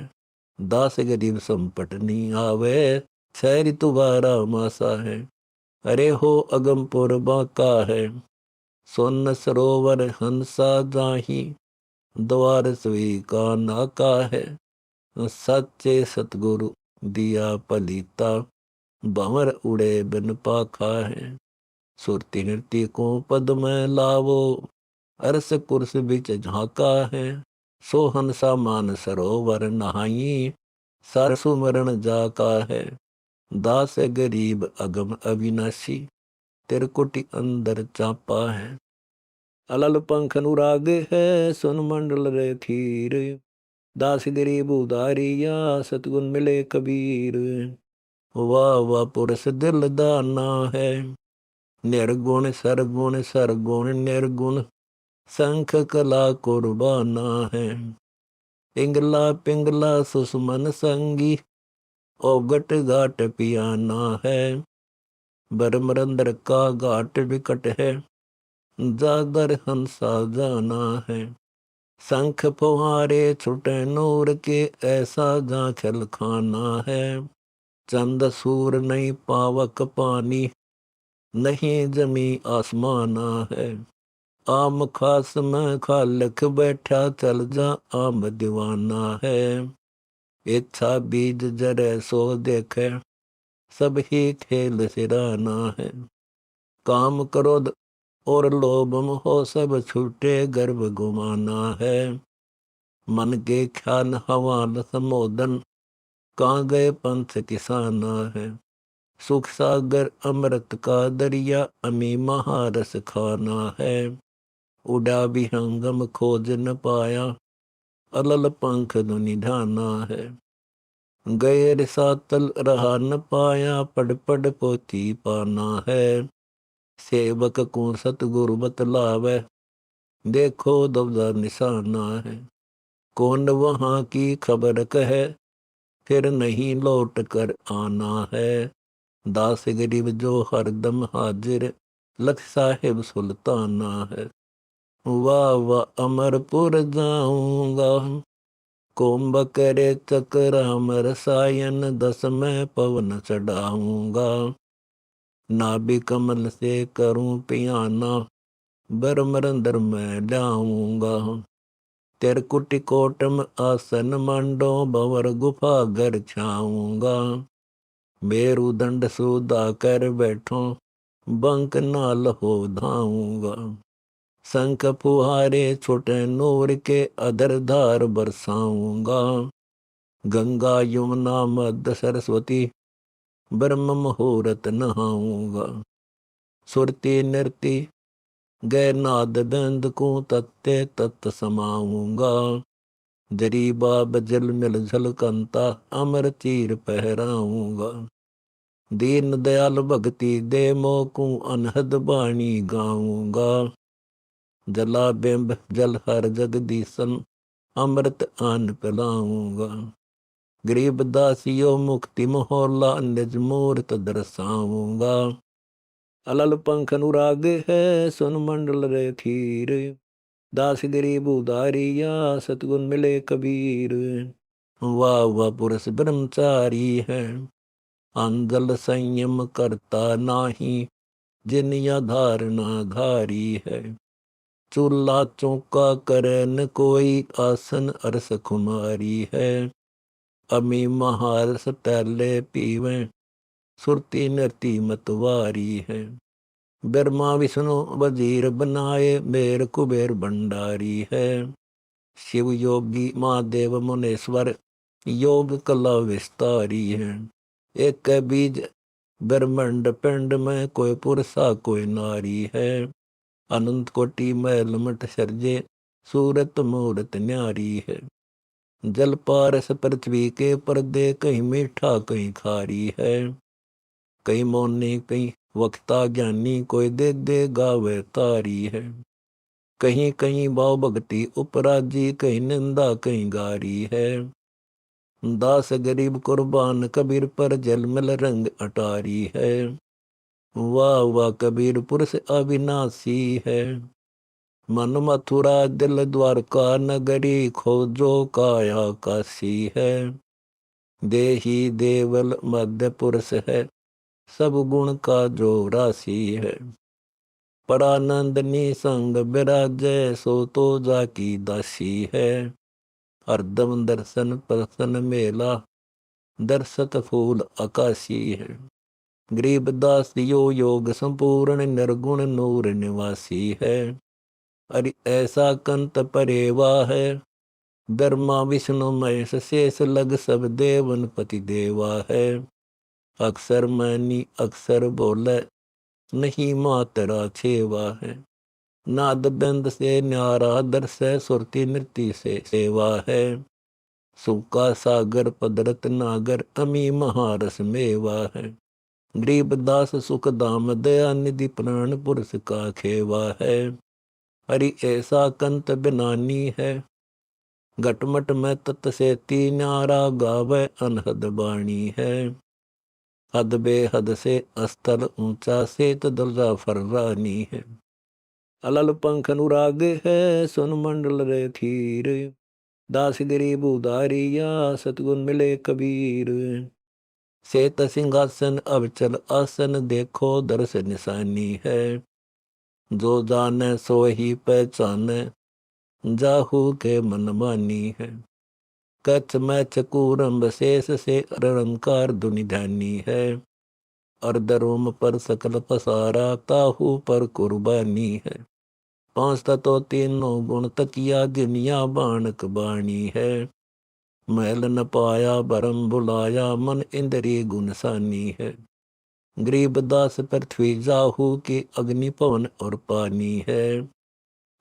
दास गरीब संपट नहीं आवे, छह ऋतु 12 मासा है। अरे हो अगमपुर बांका है, सोन सरोवर हंसा जाही। द्वार सुई का नाका है, सच्चे सतगुरु दिया पलीता। भंवर उड़े बिन पाखा है। सुरती नृत्य को पद में लावो, अरस कुर्स बिच झांका है। सोहन सामान सरोवर नहाई, सार सुमरण जाका है। दास गरीब अगम अविनाशी, तिरकुटी अंदर चापा है। अलल पंख अनुराग है, सुन मंडल रे थीर। दास गरीब उदारिया, सतगुण मिले कबीर। वाह वाह पुरुष दिल दाना है, निर्गुण सरगुण सरगुण निर्गुण। शंख कला कुर्बाना है, पिंगला पिंगला सुषमन संगी। ओगट घाट पियाना है, बरमरंदर का घाट विकट है। जागर हंसा जाना है। शंख फुहारे छुटे नूर के, ऐसा जा खिल खाना है। चंद सूर नहीं पावक पानी, नहीं जमी आसमाना है। आम खास में खालख बैठा, चल जा आम दीवाना है। इच्छा बीज जरे सो देखे, सब ही खेल सिराना है। काम क्रोध और लोभ मोह सब छूटे, गर्भ गुमाना है। मन के ख्याल हवाल समोदन, कहाँ गए पंथ किसाना है। सुख सागर अमृत का दरिया, अमी महारस खाना है। उड़ा भी हंगम खोज न पाया, अलल पंख धुनि ढाना है। गए रिसातल रहा न पाया, पढ़ पढ़ पोथी पाना है। सेवक को सतगुरु बतलावे, देखो दबदा निशाना है। कौन वहाँ की खबर कहे, फिर नहीं लौट कर आना है। दास गरीब जो हरदम हाजिर, लख साहिब सुल्ताना है। वाह वाह अमरपुर जाऊंगा, कुंभ करे चक्र अमर सायन, दस मैं पवन चढ़ाऊंगा। नाभि कमल से करूं पियाना, बरमरंदर में लाऊंगा। त्रिकुटी कोटम आसन मांडो, भंवर गुफा घर छाऊंगा। मेरुदंड सुधा कर बैठो, बंक नाल हो धाऊंगा। शंख फुहारे छोटे नूर के, अधर धार बरसाऊंगा। गंगा यमुना मध्य सरस्वती, ब्रह्म मुहूर्त नहाऊंगा। सुरती नृति गै नाद बंद को, तत्ते तत्त समाऊंगा। जरी बाब जल मिल झलकंता, अमर चीर पहराऊंगा। दीन दयाल भगति दे मोकू, अनहद बाणी गाऊंगा। जला बिंब जल हर जगदीशन, अमृत आन पिलाऊंगा। गरीब दासियो मुक्ति मोहल्ला, निज मूर्त दर्शाऊंगा। अलल पंख अनुराग है, सुन मंडल रे खीर। दास गरीब उदारिया, सतगुण मिले कबीर। वाह वाह पुरुष ब्रह्मचारी है, अंजल संयम करता नाही, जिन या धारणा धारी है। चूल्हा चौका करे न कोई, आसन अरस कुमारी है। अमी महारस तैले पीवे, सुरती नरती मतवारी है। ब्रह्मा विष्णु वजीर बनाए, मेर कुबेर भंडारी है। शिव योगी महादेव मुनेश्वर, योग कला विस्तारी है। एक बीज ब्रह्मंड पिंड में, कोई पुरुषा कोई नारी है। अनंत कोटि मैल मठ सर्जे, सूरत मूरत न्यारी है। जल पारस पृथ्वी के पर्दे, कहीं मीठा कहीं खारी है। कहीं मौनी कहीं वक्ता ज्ञानी, कोई दे दे गावे तारी है। कहीं कहीं भाव भक्ति उपराजी, कहीं निंदा कहीं गारी है। दास गरीब कुर्बान कबीर पर, जलमल रंग अटारी है। वाह वाह कबीर पुरुष अविनाशी है। मन मथुरा दिल द्वारका नगरी, खोजो काया काशी है। देही देवल मध्य पुरुष है, सब गुण का जो राशि है। परानंदनी संग विराजय, सो तो जाकी दासी है। हरदम दर्शन प्रसन्न मेला, दर्शत फूल आकाशी है। गरीब दास यो योग संपूर्ण, निर्गुण नूर निवासी है। अरे ऐसा कंत परेवा है, ब्रह्मा विष्णु महेश शेष लग, सब देवन पति देवा है। अक्षर मैनी अक्षर बोले, नहीं मातरा छेवा है। नाद बंद से न्यारा दर्श, सुरती नृत्य से सेवा है। सुका सागर पदरत नागर, अमी महारस मेवा है। गरीब दास सुख दाम दया निधि, प्राण पुरुष का खेवा है। हरि ऐसा कंत बिनानी है, घटमट में तत् से तीनारा, गावे अनहद बाणी है। हद बेहद से अस्तर ऊंचा, सेत दर्जा फर्रानी है। अलल पंख अनुराग है, सुन मंडल रे खीर। दास गरीब उदारिया, सतगुण मिले कबीर। सेत सिंहासन अवचल आसन, देखो दर्श निशानी है। जो जाने सो ही पहचाने, जाहू के मन मानी है। कच्छ मैच कूरम्ब शेष से, अलंकार धुनि ध्यानी है। अर्धरोम पर सकल पसारा, ताहू पर कुर्बानी है। पांच तत्व तीनों गुण तकिया, जिनिया बाणक बाणी है। महल न पाया भरम बुलाया, मन इंद्रिय गुणसानी है। गरीब दास पृथ्वी जाहू की, अग्नि पवन और पानी है।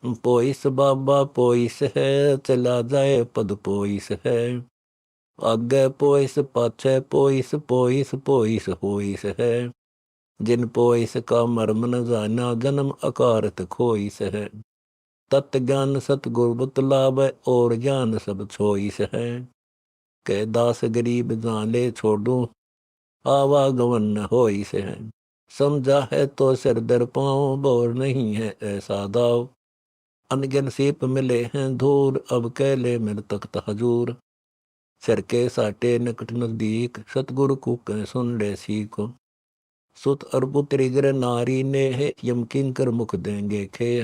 पोइस बाबा पोइस है, चला जाए पद पोइस है। आगे पोइस पाछे पोइस, पोइस पोइस होइस है। जिन पोइस का मर्म न जाना, जन्म अकारत खोइस है। तत् ज्ञान सतगुरु बतलावे, और ज्ञान सब छोइस है। कै दास गरीब जान ले छोड़ू, आवागमन न होई से है। समझा है तो सिर दर पाँव, बोर नहीं है ऐसा दाव। अनगिन सीप मिले हैं धूर, अब कैले मिल तख्त हजूर। सिर के साटे निकट नजदीक, सतगुरु कूके सुन ले सीको। सुत और पुत्री गिर नारी ने है, यम किंकर मुख देंगे खे।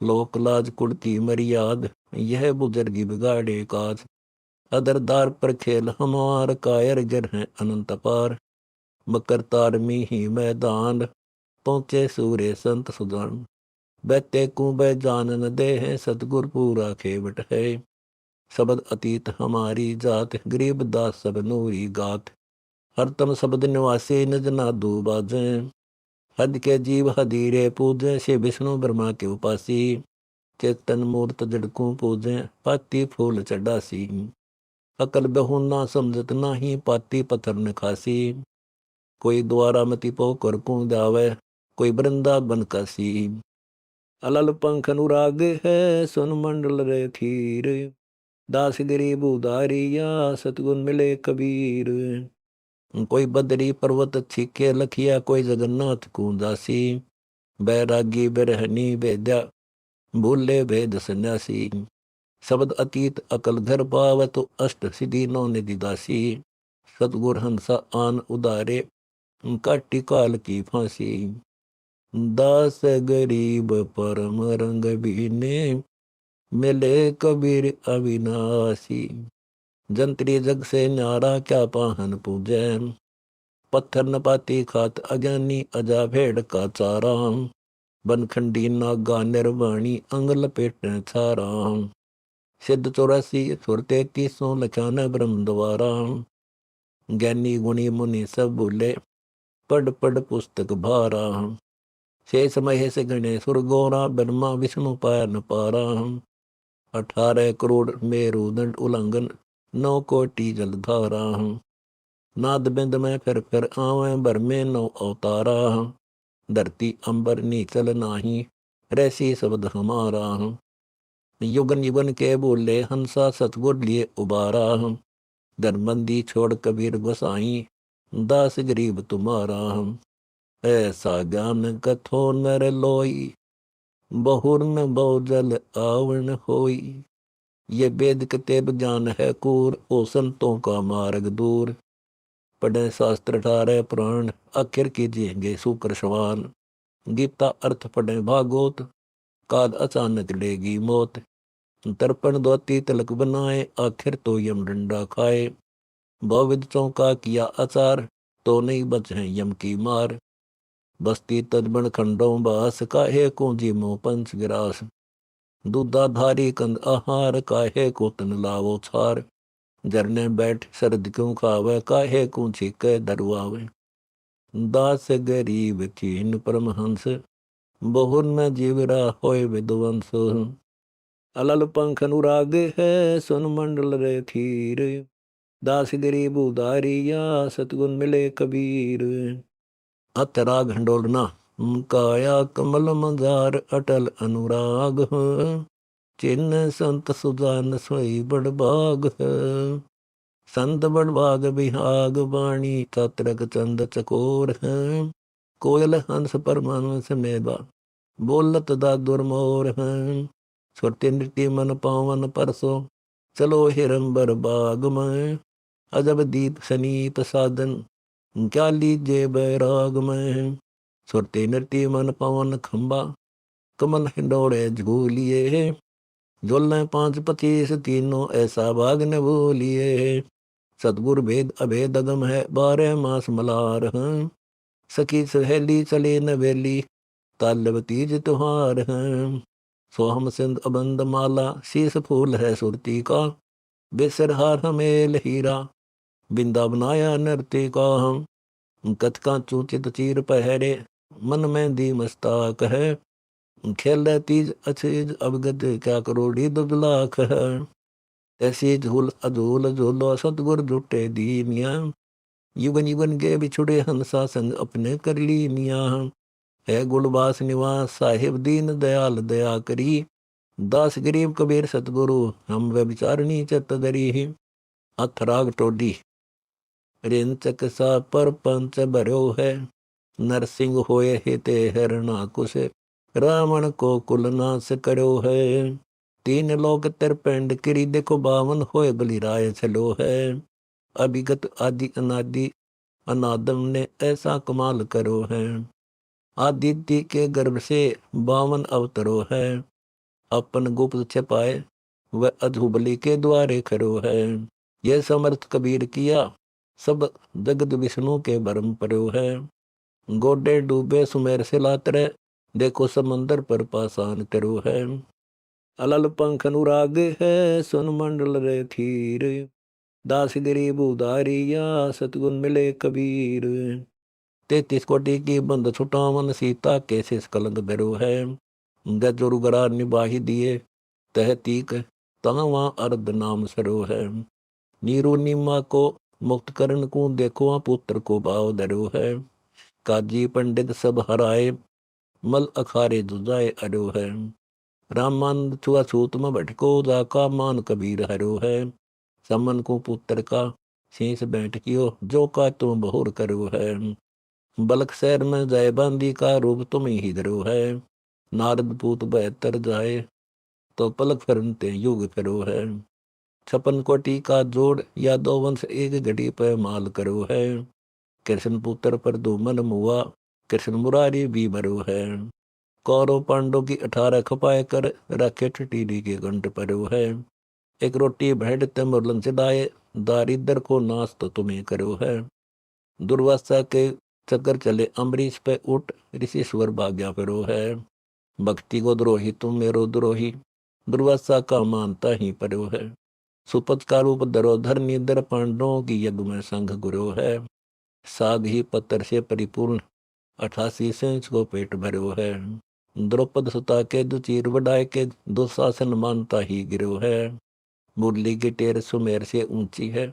लोक लाज कुड़ती मर्याद, यह बुजुर्गी बिगाड़े काज। अदरदार पर खेल हमार, कायर गिर हैं अनंत पार। मकर तार में ही मैदान, पहुंचे सूर्य संत सुजान। बैते कुबे जान न दे हैं, सतगुर पूरा खेवट है। शब्द अतीत हमारी जात, गरीब दास सब नूरी गात। हरतम शब्द निवासी निज ना दू बाजें। हद के जीव हदीरे पूजे, से विष्णु ब्रह्मा के उपासी। चेतन मूर्त जड़कू पूजे, पाती फूल चढ़ासी। अकल बहु ना समझत नाही, पाती पत्थर न खासी। कोई द्वारा मति पोकर कू जावे, कोई वृंदावन कासी। अलल पंख अनुराग है, सुन मंडल रे खीर। दास गरीब उदारिया, सतगुण मिले कबीर। कोई बदरी पर्वत छीके लखिया, कोई जगन्नाथ को दासी। बैरागी बिरहनी वेद्या, भूले भेद सन्यासी। शब्द अतीत अकल घर पावत, अष्ट सिद्धि नौ निधि दासी। सतगुर हंसा आन उदारे, काटी काल की फांसी। दास गरीब परम रंग बीने, मिले कबीर अविनाशी। जंत्री जग से न्यारा, क्या पाहन पूजै। पत्थर न पाती खात अज्ञानी, अजा भेड़ का चारा। बनखंडी नागा निर्वाणी, अंग लपेट छारा। सिद्ध 84 सुर 33 लखान ब्रह्म द्वारा। ज्ञानी गुणी मुनि सब बोले, पढ़ पढ़ पुस्तक भारा। शेष महेश गणे सुर गौरा, ब्रह्मा विष्णु पाया न पारा। 18 करोड़ मेरुदंड उल्लंघन, 9 कोटि जलधारा। नाद बिंद में फिर आवे, भर में 9 अवतारा। धरती अंबर नीचल नाही, रैसी शब्द हमारा। युगन युगन के बोले हंसा, सतगुर लिए उबारा। धर्मबंदी छोड़ कबीर गोसाई, दास गरीब तुम्हारा। ऐसा ज्ञान कथो नर लोई, बहुर न बहुजल आवण होई। ये वेद कतेब ज्ञान है कूर, ओ संतों का मार्ग दूर। पढ़े शास्त्र 18 पुराण, आखिर कीजिएंगे सुकर सवाल। गीता अर्थ पढ़े भागवत, काद अचानक लेगी मौत। तर्पण दोती तिलक बनाए, आखिर तो यम डंडा खाए। बहुविधों का किया आचार, तो नहीं बचे यम की मार। बस्ती तजबन खंडों बास, काहे को जीमो पंच गिरास। दूधाधारी कंद आहार, काहे को तन लावो छार। झरने बैठ शरद क्यों खावे, काहे को छीके दरुआवे। दास गरीब कीन परमहंस, बहुर न जीवरा होय विद्वंस। अलल पंख अनुराग है, सुन मंडल रे खीर। दास गरीब उदारिया, सतगुण मिले कबीर। हथ राग हंडोलना, काया कमल मजार, अटल अनुराग। चिन्ह संत सुजान सोई बड़भाग। संत बड़भाग बिहाग बाणी, तत्रक चंद चकोर है। कोयल हंस परमानस मेवा, बोलत दादुर मोर है। छोटे नृत्य मन पावन परसो, चलो हिरंबर बाग में। अजब दीप सनीप साधन, क्या लीजिए बैराग में। छोटे नृत्य मन पवन खंबा, कमल हिंडोड़े झूलिए। झोलने 5-25 तीनों, ऐसा भाग न भूलिए। सतगुर भेद अभेद अगम है, 12 मास मलार हैं। सखी सहेली चले नवेली, तालब तीज त्योहार हैं। सोहम सिंध अबंद माला, शीस फूल है सुरती का। बेसरहार हमेल हीरा, बिंदा बनाया नृत्य का। कथका चूचित चीर पहरे, मन में दी मस्ताक है। खेल तीज अछीज अवगत, क्या करोड़ी दुबलाख है। ऐसी झूल अझूल झूलो, सतगुर जुटे दीनिया। युगन युगन के बिछुड़े हंसा, संग अपने कर ली मिया। है गुलबास निवास साहिब, दीन दयाल दया करी। दास गरीब कबीर सतगुरु, हम वे विचारणी चित दरी। हथ राग टोडी। रिंचक सा पर पंच भर्यो है, नरसिंह होए हिते हरणा कुश, रावण को कुल नाश कर्यो है। तीन लोक तिरपेंड किरी, देखो बावन होए बलिराय चलो है। अभिगत आदि अनादि अनादम ने ऐसा कमाल करो है। आदित्य के गर्भ से 52 अवतरो है, अपन गुप्त छिपाए वह अधुबली के द्वारे खरो है। यह समर्थ कबीर किया, सब जगत विष्णु के भरम परो है। गोडे डूबे सुमेर से लातरे, देखो समंदर पर पासान करो है। अलल पंख अनुराग है, सुन मंडल रे थीर, दास गरीब उदारिया सतगुण मिले कबीर। 33 कोटि की बंद छुटावन, सीता के शिष कलंक धरो है। गजरु गरा निबाही दिए, तह तीक तावा अर्ध नाम सरो है। नीरू नीमा को मुक्त करण को, देखो पुत्र को भाव धरो है। काजी पंडित सब हराए, मल अखारे जुजाए अरो है। रामानंद छुआछूत में भटको, जाका मान कबीर हरो है। समन को पुत्र का शीश बैठ कियो, जो का तुम बहुर करो है। बलक शहर में जय बांदी का रूप तुम ही धरो है। नारद पूत 72 जाए, तो पलक फरनते युग करो है। 56 कोटि का जोड़, या दो वंश एक घड़ी पे माल करो है। कृष्ण पुत्र पर दुमन मुआ, कृष्ण मुरारी भी मरो है। कौरव पांडव की 18 खपाए कर, रखे टीडी के गंट परो है। एक रोटी भेड़ ते मुरलन चढ़ाए, दारिद्र को नाश तो तुम्हें करो है। दुर्वासा के चक्कर चले अम्बरीश पे उठ, ऋषिश्वर भाग्या परो है। भक्ति को द्रोही तुम मेरो द्रोही, दुर्वासा का मानता ही परो है। सुपथ का रूप धरोधर निधर, पांडवों की यज्ञ में संघ गुरु है। साग ही पत्थर से परिपूर्ण, 88 सेंच को पेट भरो है। द्रौपद सुता के दुचीर बढ़ाए के, दुशासन मानता ही गिरो है। मुरली की टेर सुमेर से ऊंची है,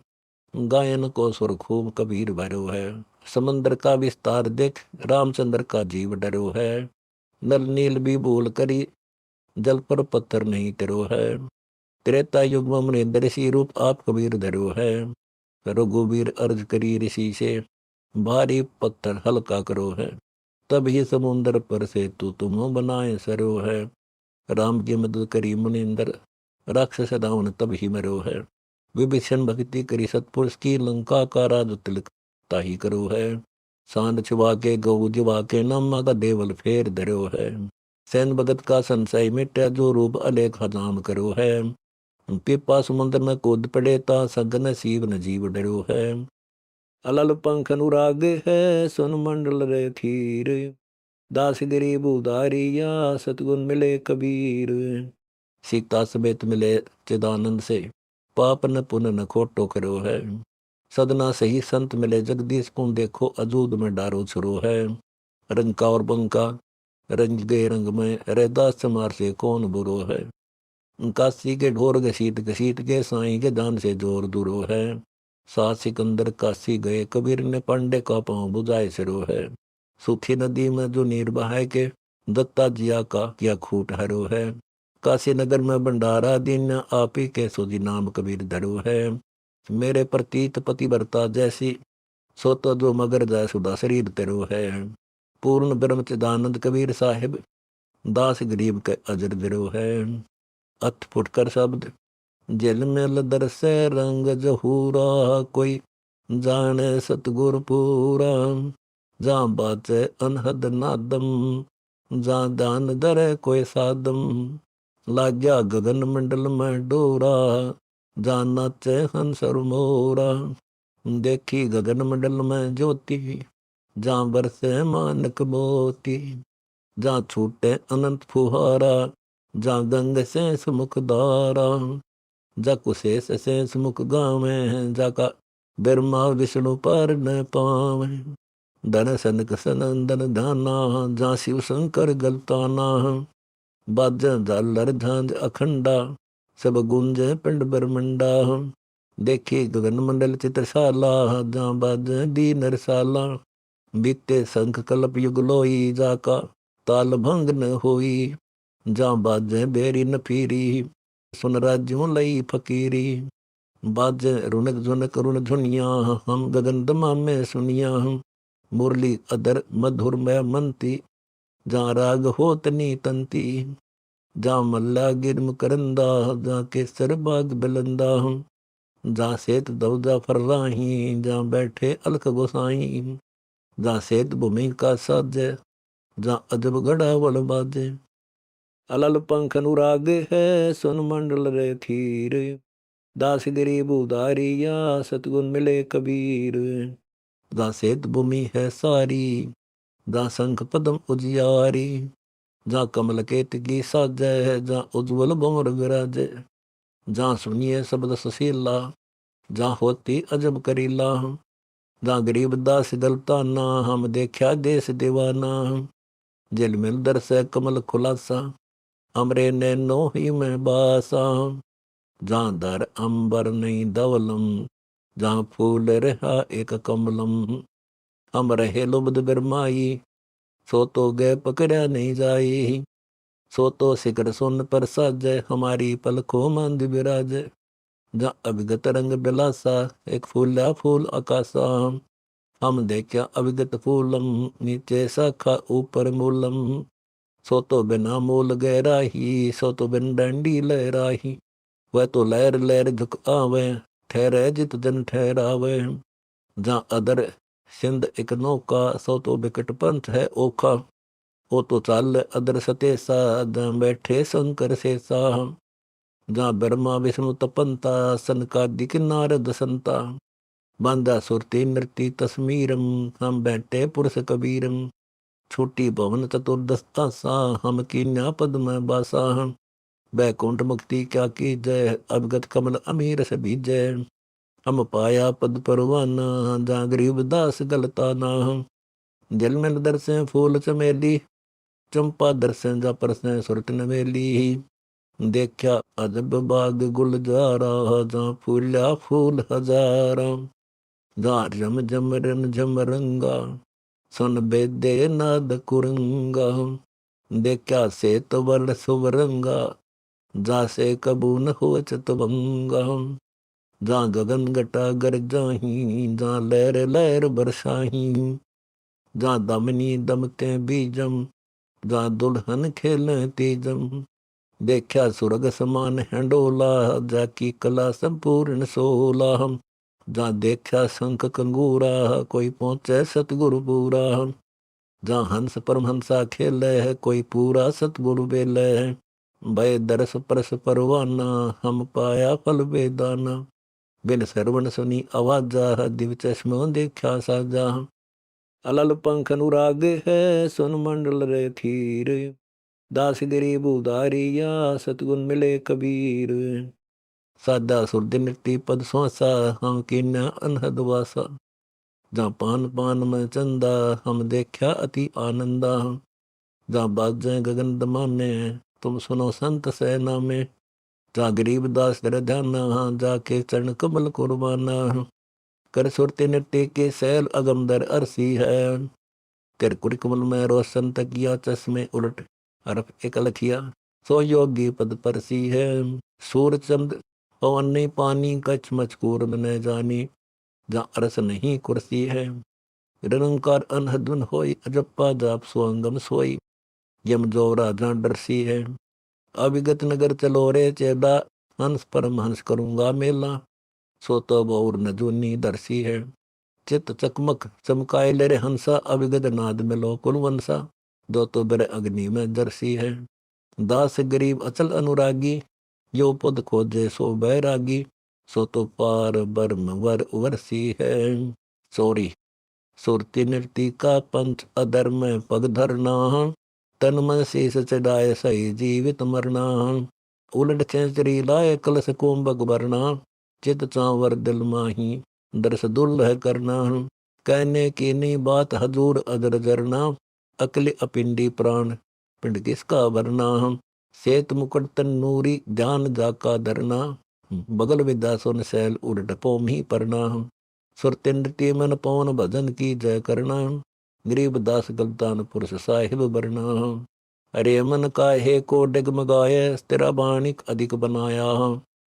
गायन को सुर खूब कबीर भरो है। समंदर का विस्तार देख, रामचंद्र का जीव डरो है। नल नील भी भूल करी, जल पर पत्थर नहीं तिरो है। त्रेता युग में मनेन्द्र ऋषि रूप, आप कबीर धरो है। रघुवीर अर्ज करी ऋषि से, भारी पत्थर हल्का करो है। तब ही समुद्र पर से तुम बनाए सरो है। राम की मदद करी मुनिंदर, राक्षस रावण तब ही मरो है। विभीषण भक्ति करी सतपुरुष की, लंका का राज तिलक ताही करो है। सांड छुआ के गौ जुआ के, नामा का देवल फेर धरो है। सैन भगत का संशय मिटे, जो रूप अलेख नाम करो है। पिपा समुद्र में कूद पड़े, ता सगन शिव न जीव डरो है। अलल पंख अनुराग है, सुन मंडल रे थीर, दास गरीब उदारिया सतगुण मिले कबीर। सीता समेत मिले चिदानंद से, पाप न पुण्य न खोटो करो है। सदना सही संत मिले जगदीश को, देखो अजूद में डारो छुरो है। रंग का और बंका रंग गए रंग में, रैदास समार से कौन बुरो है। काशी के ढोर घसीट घसीट के, साईं के दान से जोर दूरो है। सात सिकंदर काशी गए, कबीर ने पांडे का पांव बुझाए सिरो है। सूखी नदी में जो नीर बहाए के, दत्ता जिया का क्या खूट हरो है। काशी नगर में भंडारा दिन, आप ही के सोजी नाम कबीर धरो है। मेरे प्रतीत पतिव्रता जैसी, सो तो जो मगर जाय सुधा शरीर तेरो है। पूर्ण ब्रह्म चिदानंद कबीर साहिब, दास गरीब के अजर दिरो है। अथ फुटकर शब्द, झिलमिल दरसे रंग जहूरा, कोई जाने सतगुर पूरा। जहाँ बाचे अनहद नादम, जहाँ दान दरे कोई सादम। लाग्या गगन मंडल में डोरा, जहाँ नाचे हंस और मोरा। देखी गगन मंडल में ज्योति, जहाँ बरसे मानक मोती। जहाँ छूटे अनंत फुहारा, जहाँ गंग से सुमुख धारा। जा कुशेष से मुख गावे, जाका ब्रह्मा विष्णु पर न पावे। धन सनक सनंदन धाना, जा शिव शंकर गलताना। बाज झालर झांझ अखंडा, सब गुंज पिंड ब्रह्मंडा। देखी गगन मंडल चित्रशाला, जा बाज दी नरसाला। बीते शंख कल्प युग लोई, जाका ताल भंग न होई। जा बाजे बेरी न फीरी, सुन राज्यों लई फकीरी। बाजे रुनक झुनक रुन झुनिया, हम गगन दमा में सुनिया। मुरली अदर मधुर में मनती, जहाँ राग होतनी तंती। जहाँ मल्ला गिरम करंदा, जहाँ केसर बाग बिलंदा। जहाँ सेत दौजा फर्राही, जहाँ बैठे अलख गोसाई। जहाँ सेत भूमि का साजे, जहाँ अजब गड़ा वल बाजे। अलल पंख अनुराग है, सुन मंडल रे थीर। दास गरीब उदारिया, सतगुण मिले कबीर। जहाँ सेत भूमि है सारी, जहाँ शंख पदम उजियारी। जहाँ कमल केत की साजय है, जहाँ उज्ज्वल भंवर विराजे। जहाँ सुनिए शब्द सुशीला, जहाँ होती अजब करीला। जहाँ गरीब दास गलता ना, हम देखा देश दीवाना। जेल मिल दर से कमल खुलासा, हमरे नैनो ही में बासा। जहाँ दर अंबर नहीं धवलम, जहाँ फूल रहा एक कमलम। हम रहे लुब्ध बिरमाई, सो तो गए पकड़ा नहीं जाई। सो तो शिखर सुन पर साजय, हमारी पलकों मंद विराजे। जहाँ अभिगत रंग बिलासा, एक फूला फूल आकाशा। हम देखा अभिगत फूलम, नीचे शाखा ऊपर मूलम। सो तो बिना मूल गहराही, सो तो बिन डंडी लहराही। वह तो लहर लहर झुक आवे, ठहरे जित जन ठहरावे। जहाँ अदर सिंध एक नौका, सो तो बिकट पंथ है ओखा। वो तो चाल अदर सतेसा, जहाँ बैठे शंकर शेषा। जहाँ ब्रह्मा विष्णु तपंता, सनकादिक नारद संता। बांधा सुरती नृति तस्मीरम, हम बैठे पुरुष कबीरम। छोटी भवन चतुर्दस्ता सा, हम कीन्या पद में बासा। बैकुंठ मुक्ति क्या की जय, अवगत कमल अमीर से भी जय। हम पाया पद परवाना, जहाँ गरीब दास गलताना। जल में दर्शन फूल चमेली, चंपा दर्शन जा परसें सुरत नवेली। देखा अजब बाग गुलजारा, जहाँ फूल्या फूल हजारा। जहाँ झम झम रन झम रंगा, सुन बेदे नाद कुरंगा। देखा से तो वर सुवरंगा, जा से कबू न हो चतुभंगा। जहाँ गगन घटा गर जाही, जहाँ लहर लहर बरसाही। जहाँ दमनी दमते बीजम, जहाँ दुल्हन खेलें तीजम। देखा सुरग समान है डोला, जाकी कला संपूर्ण सोला। जहाँ देखा शंख कंगूरा, कोई पहुँचे सतगुरु पूरा। जहाँ हंस परमहंसा खेले है, कोई पूरा सतगुरु बेले है। भय दरस परस परवाना, हम पाया फल वेदाना। बिन श्रवण सुनी आवाजा, दिव्य चश्मों देखा साजा। अलल पंख अनुराग है, सुन मंडल रे थीर। दास गरीब उदारिया, सतगुण मिले कबीर। सादा सुरदि नृत्य पद सोसा, हम कीन्या अनहद वासा। जहाँ पान पान में चंदा, हम देखा अति आनंदा। जहाँ बाजें गगन दमाने, तुम सुनो संत सेना में। जहाँ गरीब दास कर ध्याना, जाके चरण कमल कुर्बाना। कर सुरते नृत्य के सैल अगमदर अरसी है। तेरे कुर कमल में रोशन तकिया, चश्मे उलट अरफ एक लखिया। सो योगी पद परसी है, सूर चंद पवन नहीं पानी। कछ मचकूर न जानी, जहाँ अरस नहीं कुर्सी है। निरंकार अनहदुन होई, अजप्पा जाप सुअंगम सोई। यम जोरा जहाँ डरसी है। अविगत नगर चलो रे चेला, हंस परम हंस करूंगा मेला। सो तो और न जूनी दरसी है। चित चकमक चमकाए ले रे हंसा, अविगत नाद मिलो कुलवंसा। दो तो बिर अग्नि में दरसी है। दास गरीब अचल अनुरागी, यो पद खोजे सो बैरागी। सो तो पार बर्म वर वर्षी है। सोरी सुरती नृति का पंथ, अधर्म पग धरना। तन मन शीस चढ़ाए, सही जीवित मरना। उलट खेचरी लाए, कलश कुंभक भरना। चित चावर दिल माही, दर्श दुल्लह करना। कहने की नहीं बात हजूर अदर जरना। अकल अपिंडी प्राण, पिंड किसका भरना। सेत मुकुट तन नूरी, ध्यान जाका धरना। बगल विद्या सुन सैल, उलट पोम ही परना। सुरते नृत्य मन पवन, भजन की जय करना। गरीब दास गलतान, पुरुष साहिब बरना। अरे मन का हे को डगमगाए, तेरा बाणिक अधिक बनाया।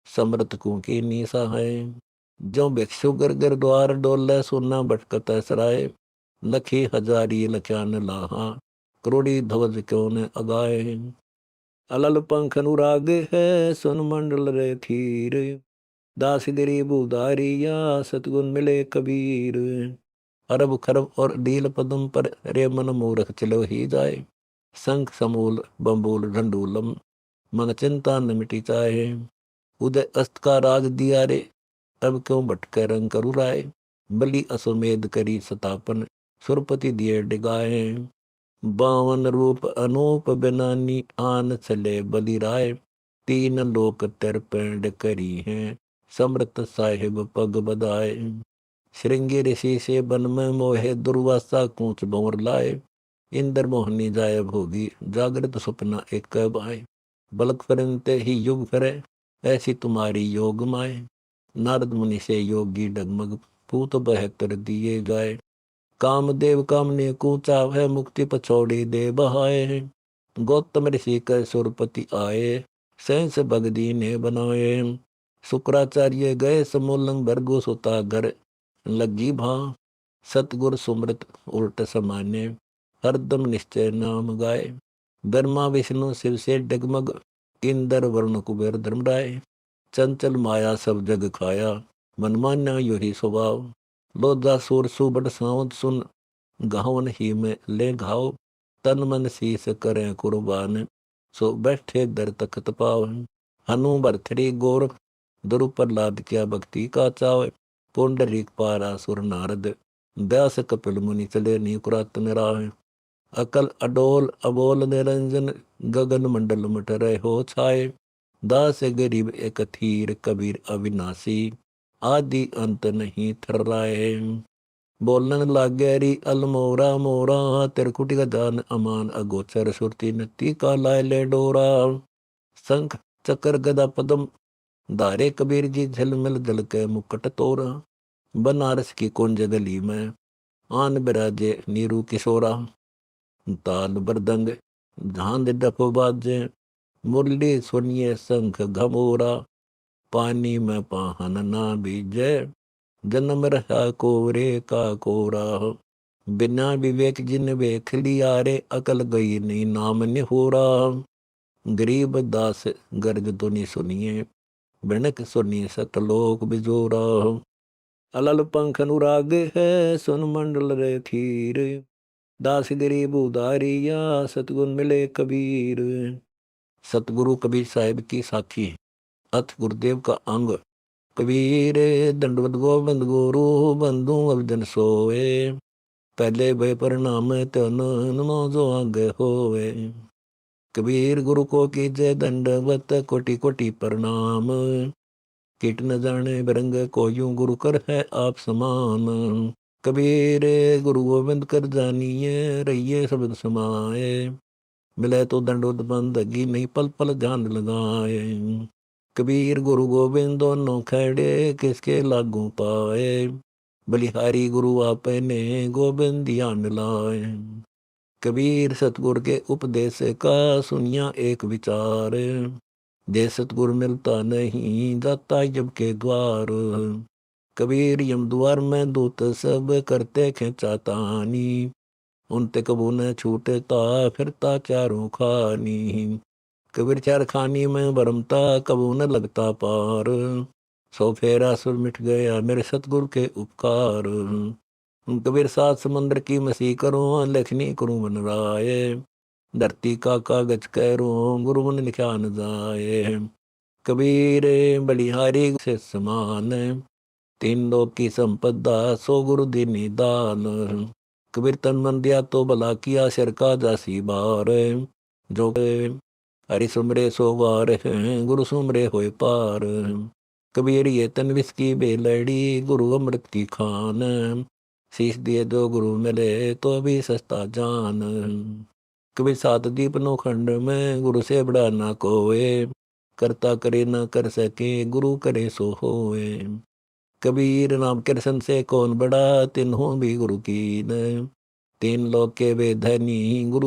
समरत को की नी सहाय। जो भिक्षु गर गर द्वार डोले, सुना भटकत सराय। लखी हजारी लख्यान लाहा, करोड़ी ध्वज क्यों ने अगाए। अलल पंख अनुराग है, सुन मंडल रे थीर। दास गरीब उदारिया, सतगुण मिले कबीर। अरब खरब और डील पदम पर, रे मन मूरख चलो ही जाए। शंख समूल बम्बूल ढंडूलम, मन चिंता न मिटी चाहे। उदय अस्त का राग दिया रे, अब क्यों भटके रंग करु राय। बलि अश्वमेध करी सतापन, सुरपति दिए डिगाए। बावन रूप अनूप बिनानी, आन चले बलि राय। तीन लोक ter पेंड करी हैं, समृत साहिब पग बदाए। श्रृंगी ऋषि से बन में मोहे, दुर्वासा कूच भंवर लाए। इंद्र मोहनी जाय भोगी, जागृत स्वप्न एक बाय। बलक फिरते ही युग फिरे, ऐसी तुम्हारी योग माए। नारद मुनि से योगी डगमग, पूत बहत्तर दिए गाय। कामदेव कामने कूचा है, मुक्ति पछोड़ी दे बहाए। गौतम ऋषि कर सुरपति आए, सहस भगदी ने बनाए। शुक्राचार्य गए समूलंग, भरगु सुता घर लगी भा। सतगुर सुमृत उल्ट समाने, हरदम निश्चय नाम गाए। ब्रह्मा विष्णु शिव से डगमग, इंद्र वरुण कुबेर धर्मराय। चंचल माया सब जग खाया, मन मान्या योही स्वभाव। लोधा सूर सुबड़ सावंत सुन, घावन ही में ले घाव। तन मन शीस करें कुर्बान, सो बैठे दर तखत पाव। हनु भरथरी गौर, दुरु प्रहलाद क्या भक्ति का चाव। पुंडरीक पारा सुर नारद, व्यास कपिल मुनि चले नीकुरात निराह। अकल अडोल अबोल निरंजन, गगन मंडल मट रहे हो छाए। दास गरीब एक थीर, कबीर अविनाशी। आदि अंत नहीं थर्राए। बोलन लागे री अलमोरा मोरा, तिरकुटी का जान अमान अगोचर। सुरती नती का लाय ले डोरा। शंख चक्र गदा पदम, धारे कबीर जी झलमिल जल के मुकुट तोरा। बनारस की कुंज गली में, आन बिराजे नीरू किशोरा। ताल बरदंग झांद डफ बाजे, मुरली सुनिए शंख घमोरा। पानी में पाहन ना बीजे, जन्म रहा कोरे का कोरा। बिना विवेक जिन वेख लिया रे, अकल गई नहीं नाम निहोरा। गरीब दास गर्ज तुनि सुनिए, बिनक सुनी सतलोक बिजोरा। अलल पंख अनुराग है, सुन मंडल रे थीर। दास गरीब उदारिया, सतगुण मिले कबीर। सतगुरु कबीर साहिब की साखी। अथ गुरुदेव का अंग। कबीर दंडवत गोबंद गुरु, बंधु अवजन सोए। पहले भय प्रणाम तन, नो जो आगे होवे। कबीर गुरु को कीजे दंडवत, कोटि कोटि प्रणाम। किट न जाने बिरंग को, यूं गुरु कर है आप समान। कबीर गुरु गोविंद कर जानिए, रहिए शब्द समाए। मिले तो दंडोत बंदगी, नहीं पल पल ध्यान लगाए। कबीर गुरु गोविंद दोनों खड़े, किसके लागू पाए। बलिहारी गुरु आपे ने, गोविंद ध्यान लाए। कबीर सतगुर के उपदेश का, सुनिया एक विचार। जे सतगुर मिलता नहीं, जाता जब के द्वार। कबीर यम द्वार में दूत सब, करते खेचातानी। उनते कबू न छूटता, फिरता चारों खानी। कबीर चार खानी में भरमता, कबू न लगता पार। सौ फेरा सुर मिट गया, मेरे सतगुरु के उपकार। कबीर सात समंदर की मसी करूँ, लेखनी करूँ बन राय। धरती का कागज करूँ, गुरु मन लिखा न जाए। कबीर बलिहारी से समान, तीन लोक की संपदा, सो गुरु दीनी दान। कबीर तन मन दिया तो भला किया, सिर का जासी बार। जो हरि सुमरे सो वार हैं, गुरु सुमरे होए पार। कबीर ये तन विष की बेलड़ी, गुरु अमृत की खान। शीश दिए जो गुरु मिले, तो भी सस्ता जान। कबीर सात दीप नो खंड में, गुरु से बड़ा ना कोए। करता करे ना कर सके, गुरु करे सो होए। कबीर नाम कृष्ण से कौन बड़ा, तिन्हों भी गुरु की न। तीन लोक के वे धनी, गुरु